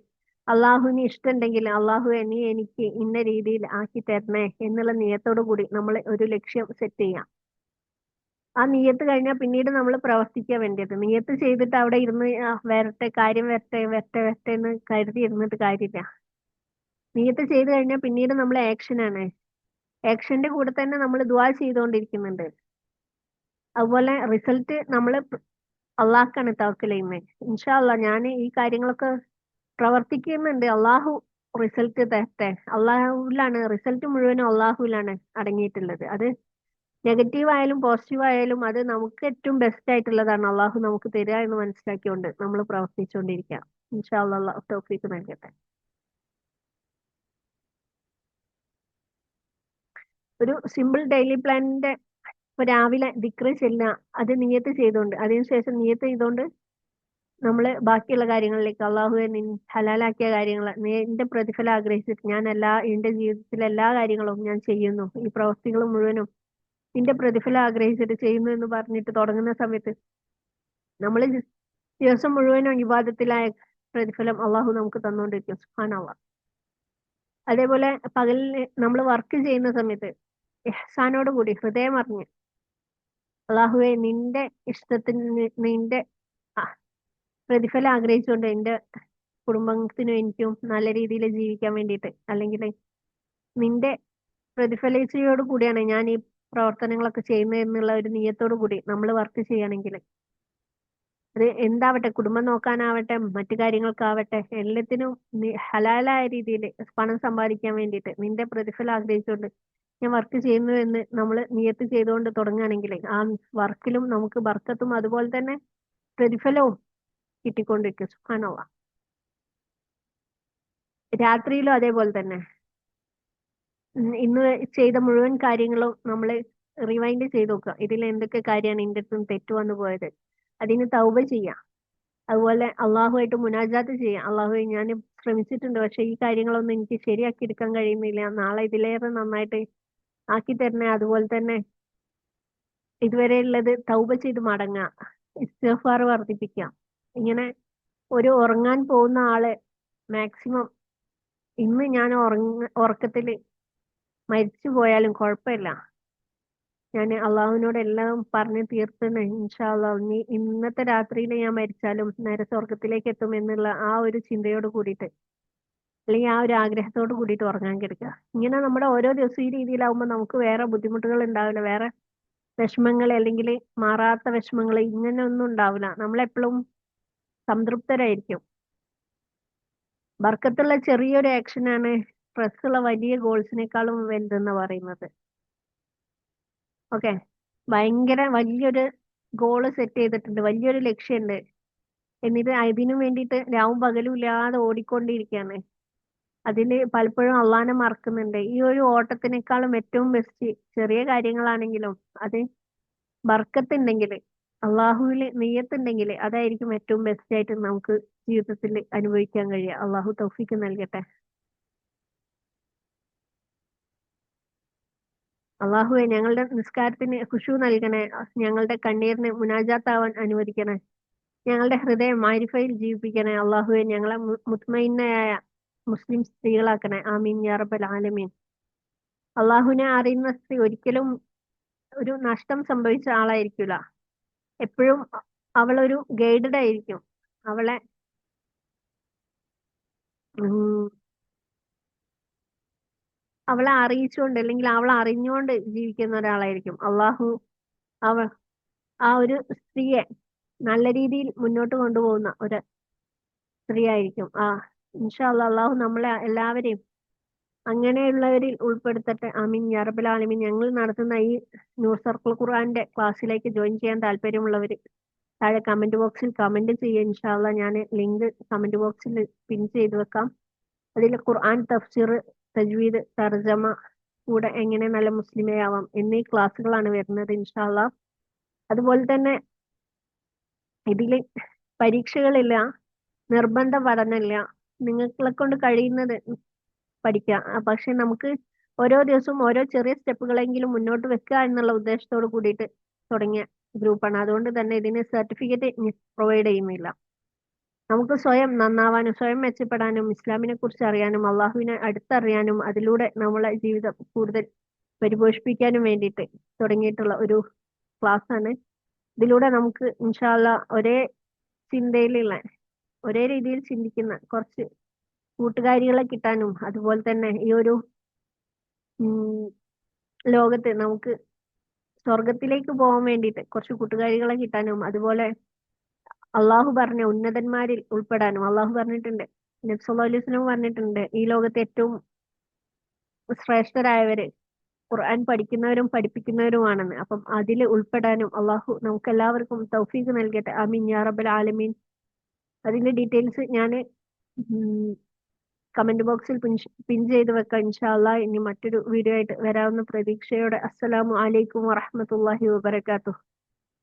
അള്ളാഹുവിന് ഇഷ്ടമുണ്ടെങ്കിൽ അള്ളാഹു നീ എനിക്ക് ഇന്ന രീതിയിൽ ആക്കി തരണേ എന്നുള്ള നിയത്തോടു കൂടി നമ്മൾ ഒരു ലക്ഷ്യം സെറ്റ് ചെയ്യാം. ആ നിയത്ത് കഴിഞ്ഞാൽ പിന്നീട് നമ്മൾ പ്രവർത്തിക്കാൻ വേണ്ടിയത്. നിയത്ത് ചെയ്തിട്ട് അവിടെ ഇരുന്ന് വരട്ടെ കാര്യം വരട്ടെ വരട്ടെ വരട്ടെ എന്ന് കരുതി ഇരുന്നിട്ട് കാര്യമില്ല. നിയത്ത് ചെയ്ത് കഴിഞ്ഞാൽ പിന്നീട് നമ്മൾ ആക്ഷനാണ്. ആക്ഷന്റെ കൂടെ തന്നെ നമ്മൾ ദുആ ചെയ്തുകൊണ്ടിരിക്കുന്നുണ്ട്. അതുപോലെ റിസൾട്ട് നമ്മൾ അള്ളാഹ്ക്കാണ് തവക്കൽ ചെയ്യുന്നത്. ഇൻഷാ അള്ളാ ഞാൻ ഈ കാര്യങ്ങളൊക്കെ പ്രവർത്തിക്കുന്നുണ്ട്. അള്ളാഹു റിസൾട്ട് തരട്ടെ. അള്ളാഹുവിലാണ് റിസൾട്ട് മുഴുവനും അള്ളാഹുവിലാണ് അടങ്ങിയിട്ടുള്ളത്. അത് നെഗറ്റീവ് ആയാലും പോസിറ്റീവ് ആയാലും അത് നമുക്ക് ഏറ്റവും ബെസ്റ്റ് ആയിട്ടുള്ളതാണ് അള്ളാഹു നമുക്ക് തരിക എന്ന് മനസ്സിലാക്കിക്കൊണ്ട് നമ്മൾ പ്രവർത്തിച്ചുകൊണ്ടിരിക്കാം. ഇൻഷാ അള്ളാഹ് തൗഫീഖ് നൽകട്ടെ. ഒരു സിമ്പിൾ ഡെയിലി പ്ലാനിന്റെ ഇപ്പൊ രാവിലെ ദിക്റ് ചെല്ലുക, അത് നിയത്ത് ചെയ്തുകൊണ്ട് അതിനുശേഷം നിയത്ത് ചെയ്തുകൊണ്ട് നമ്മൾ ബാക്കിയുള്ള കാര്യങ്ങളിലേക്ക് അള്ളാഹുവെ നിൻ ഹലാലാക്കിയ കാര്യങ്ങൾ നിന്റെ പ്രതിഫലം ആഗ്രഹിച്ചിട്ട് ഞാൻ എന്റെ ജീവിതത്തിലെ എല്ലാ കാര്യങ്ങളും ഞാൻ ചെയ്യുന്നു, ഈ പ്രവൃത്തികൾ മുഴുവനും നിന്റെ പ്രതിഫലം ആഗ്രഹിച്ചിട്ട് ചെയ്യുന്നു എന്ന് പറഞ്ഞിട്ട് തുടങ്ങുന്ന സമയത്ത് നമ്മൾ ദിവസം മുഴുവനും വിവാദത്തിലായ പ്രതിഫലം അള്ളാഹു നമുക്ക് തന്നുകൊണ്ടിരിക്കും. സുബ്ഹാനല്ലാഹ്. അതേപോലെ പകലിൽ നമ്മൾ വർക്ക് ചെയ്യുന്ന സമയത്ത് ഇഹ്സാനോട് കൂടി ഹൃദയം അറിഞ്ഞ് അള്ളാഹുവെ നിന്റെ ഇഷ്ടത്തിന് നിന്റെ പ്രതിഫലം ആഗ്രഹിച്ചുകൊണ്ട് എന്റെ കുടുംബത്തിനും എനിക്കും നല്ല രീതിയിൽ ജീവിക്കാൻ വേണ്ടിയിട്ട്, അല്ലെങ്കിൽ നിന്റെ പ്രതിഫലിച്ചയോട് കൂടിയാണ് ഞാൻ ഈ പ്രവർത്തനങ്ങളൊക്കെ ചെയ്യുന്നത് എന്നുള്ള ഒരു നിയത്തോടു കൂടി നമ്മൾ വർക്ക് ചെയ്യുകയാണെങ്കിൽ അത് എന്താവട്ടെ, കുടുംബം നോക്കാനാവട്ടെ മറ്റു കാര്യങ്ങൾക്കാവട്ടെ എല്ലാത്തിനും ഹലാലായ രീതിയിൽ പണം സമ്പാദിക്കാൻ വേണ്ടിയിട്ട് നിന്റെ പ്രതിഫലം ആഗ്രഹിച്ചുകൊണ്ട് ഞാൻ വർക്ക് ചെയ്യുന്നു എന്ന് നമ്മൾ നിയത്ത് ചെയ്തുകൊണ്ട് തുടങ്ങുകയാണെങ്കിൽ ആ വർക്കിലും നമുക്ക് ബർക്കത്തും അതുപോലെ തന്നെ പ്രതിഫലവും കിട്ടിക്കൊണ്ടിരിക്കും. സുബ്ഹാനല്ലാഹ്. രാത്രിയിലും അതേപോലെ തന്നെ ഇന്ന് ചെയ്ത മുഴുവൻ കാര്യങ്ങളും നമ്മൾ റിവൈൻഡ് ചെയ്ത് നോക്കുക. ഇതിൽ എന്തൊക്കെ കാര്യമാണ് എൻ്റെ അടുത്ത് തെറ്റ് വന്നു പോയത്, അതിന് തൗബ ചെയ്യാം. അതുപോലെ അള്ളാഹുമായിട്ട് മുനാജാത്ത് ചെയ്യാം. അള്ളാഹു ഞാൻ ശ്രമിച്ചിട്ടുണ്ട്, പക്ഷെ ഈ കാര്യങ്ങളൊന്നും എനിക്ക് ശരിയാക്കി എടുക്കാൻ കഴിയുന്നില്ല, നാളെ ഇതിലേറെ നന്നായിട്ട് ആക്കി തരണേ. അതുപോലെ തന്നെ ഇതുവരെ ഉള്ളത് തൗബ ചെയ്ത് മടങ്ങുക, ഇസ്തിഗ്ഫാർ വർദ്ധിപ്പിക്കാം. ഇങ്ങനെ ഒരു ഉറങ്ങാൻ പോകുന്ന ആള് മാക്സിമം ഇന്ന് ഞാൻ ഉറക്കത്തിൽ മരിച്ചു പോയാലും കുഴപ്പമില്ല, ഞാൻ അള്ളാഹുവിനോട് എല്ലാം പറഞ്ഞ് തീർത്തുന്ന ഇൻഷാ അള്ളാഹ് നീ ഇന്നത്തെ രാത്രിയിൽ ഞാൻ മരിച്ചാലും നേരെ സ്വർഗത്തിലേക്ക് എത്തും എന്നുള്ള ആ ഒരു ചിന്തയോട് കൂടിയിട്ട്, അല്ലെങ്കിൽ ആ ഒരു ആഗ്രഹത്തോട് കൂടിയിട്ട് ഉറങ്ങാൻ കിടക്കുക. ഇങ്ങനെ നമ്മുടെ ഓരോ ദിവസവും ഈ രീതിയിലാവുമ്പോൾ നമുക്ക് വേറെ ബുദ്ധിമുട്ടുകൾ ഉണ്ടാവില്ല, വേറെ വിഷമങ്ങൾ അല്ലെങ്കിൽ മാറാത്ത വിഷമങ്ങൾ ഇങ്ങനെ ഒന്നും ഉണ്ടാവില്ല. നമ്മളെപ്പോഴും സംതൃപ്തരായിരിക്കും. ബർക്കത്തുള്ള ചെറിയൊരു ആക്ഷനാണ് സ്ട്രെസ്സുള്ള വലിയ ഗോൾസിനേക്കാളും വലുതെന്ന് പറയുന്നത്. ഓക്കെ, ഭയങ്കര വലിയൊരു ഗോള് സെറ്റ് ചെയ്തിട്ടുണ്ട്, വലിയൊരു ലക്ഷ്യമുണ്ട്, എന്നിട്ട് അതിനു വേണ്ടിയിട്ട് രാവും പകലും ഇല്ലാതെ ഓടിക്കൊണ്ടിരിക്കുകയാണ്. അതില് പലപ്പോഴും അള്ളാനെ മറക്കുന്നുണ്ട്. ഈ ഒരു ഓട്ടത്തിനേക്കാളും ഏറ്റവും ബെസ്റ്റ് ചെറിയ കാര്യങ്ങളാണെങ്കിലും അത് ബർക്കത്തുണ്ടെങ്കിൽ, അള്ളാഹുവിൽ നിയ്യത്തുണ്ടെങ്കിൽ അതായിരിക്കും ഏറ്റവും ബെസ്റ്റ് ആയിട്ട് നമുക്ക് ജീവിതത്തിൽ അനുഭവിക്കാൻ കഴിയുക. അള്ളാഹു തൗഫീക്ക് നൽകട്ടെ. അള്ളാഹുവെ ഞങ്ങളുടെ നിസ്കാരത്തിന് ഖുശൂ നൽകണേ, ഞങ്ങളുടെ കണ്ണീരിന് മുനാജാത്താവാൻ അനുവദിക്കണേ, ഞങ്ങളുടെ ഹൃദയം മാരിഫയിൽ ജീവിപ്പിക്കണേ. അള്ളാഹുവെ ഞങ്ങളെ മുത്മയിന്നയായ മുസ്ലിം സ്ത്രീകളാക്കണേ. ആമീൻ യാ റബ്ബൽ ആലമീൻ. അള്ളാഹുവിനെ അറിയുന്ന സ്ത്രീ ഒരിക്കലും ഒരു നഷ്ടം സംഭവിച്ച ആളായിരിക്കില്ല. എപ്പോഴും അവളൊരു ഗൈഡഡ് ആയിരിക്കും. അവളെ ഉം, അവളെ അറിയിച്ചുകൊണ്ട് അല്ലെങ്കിൽ അവളെ അറിഞ്ഞുകൊണ്ട് ജീവിക്കുന്ന ഒരാളായിരിക്കും. അള്ളാഹു അവൾ ആ ഒരു സ്ത്രീയെ നല്ല രീതിയിൽ മുന്നോട്ട് കൊണ്ടുപോകുന്ന ഒരു സ്ത്രീ ആയിരിക്കും. ഇൻഷാ അല്ലാ അള്ളാഹു നമ്മളെ എല്ലാവരെയും അങ്ങനെയുള്ളവരിൽ ഉൾപ്പെടുത്തട്ടെ. ആമീൻ യാ റബ്ബൽ ആലമീൻ. ഞങ്ങൾ നടത്തുന്ന ഈ ന്യൂർ സർക്കിൾ ഖുർആന്റെ ക്ലാസ്സിലേക്ക് ജോയിൻ ചെയ്യാൻ താല്പര്യമുള്ളവർ താഴെ കമന്റ് ബോക്സിൽ കമന്റ് ചെയ്യുക. ഇൻഷാ അല്ലാ ഞാൻ ലിങ്ക് കമന്റ് ബോക്സിൽ പിൻ ചെയ്ത് വെക്കാം. അതിൽ ഖുർആൻ തഫ്സീർ, തജ്വീദ്, തർജമ കൂടെ എങ്ങനെ നല്ല മുസ്ലിമയാവാം എന്നീ ക്ലാസ്സുകളാണ് വരുന്നത് ഇൻഷാ അള്ളാ. അതുപോലെ തന്നെ ഇതില് പരീക്ഷകളില്ല, നിർബന്ധ പഠനമില്ല. നിങ്ങളെ കൊണ്ട് കഴിയുന്നത് പഠിക്കാം. പക്ഷെ നമുക്ക് ഓരോ ദിവസവും ഓരോ ചെറിയ സ്റ്റെപ്പുകളെങ്കിലും മുന്നോട്ട് വെക്കുക എന്നുള്ള ഉദ്ദേശത്തോട് കൂടിയിട്ട് തുടങ്ങിയ ഗ്രൂപ്പാണ്. അതുകൊണ്ട് തന്നെ ഇതിന് സർട്ടിഫിക്കറ്റ് പ്രൊവൈഡ് ചെയ്യുന്നില്ല. നമുക്ക് സ്വയം നന്നാവാനും സ്വയം മെച്ചപ്പെടാനും ഇസ്ലാമിനെ കുറിച്ച് അറിയാനും അള്ളാഹുവിനെ അടുത്തറിയാനും അതിലൂടെ നമ്മളെ ജീവിതം കൂടുതൽ പരിപോഷിപ്പിക്കാനും വേണ്ടിയിട്ട് തുടങ്ങിയിട്ടുള്ള ഒരു ക്ലാസ് ആണ്. ഇതിലൂടെ നമുക്ക് ഇൻഷാല്ല ഒരേ ചിന്തയിലുള്ള ഒരേ രീതിയിൽ ചിന്തിക്കുന്ന കുറച്ച് കൂട്ടുകാരികളെ കിട്ടാനും അതുപോലെ തന്നെ ഈ ഒരു ഉം, ലോകത്ത് നമുക്ക് സ്വർഗത്തിലേക്ക് പോകാൻ വേണ്ടിയിട്ട് കുറച്ച് കൂട്ടുകാരികളെ കിട്ടാനും അതുപോലെ അള്ളാഹു പറഞ്ഞ ഉന്നതന്മാരിൽ ഉൾപ്പെടാനും അള്ളാഹു പറഞ്ഞിട്ടുണ്ട്, നബി സല്ലല്ലാഹു അലൈഹി വസല്ലം പറഞ്ഞിട്ടുണ്ട്, ഈ ലോകത്തെ ഏറ്റവും ശ്രേഷ്ഠരായവര് ഖുർആൻ പഠിക്കുന്നവരും പഠിപ്പിക്കുന്നവരുമാണെന്ന്. അപ്പം അതിൽ ഉൾപ്പെടാനും അള്ളാഹു നമുക്ക് എല്ലാവർക്കും തൗഫീഖ് നൽകട്ടെ. ആമീൻ യാ റബ്ബൽ ആലമീൻ. അതിന്റെ ഡീറ്റെയിൽസ് ഞാൻ കമന്റ് ബോക്സിൽ പിൻ ചെയ്ത് വെക്കാം ഇൻഷാ അള്ളാ. ഇനി മറ്റൊരു വീഡിയോ ആയിട്ട് വരാവുന്ന പ്രതീക്ഷയോടെ. അസ്സലാമു അലൈക്കും വറഹ്മത്തുള്ളാഹി വബറകാതുഹു.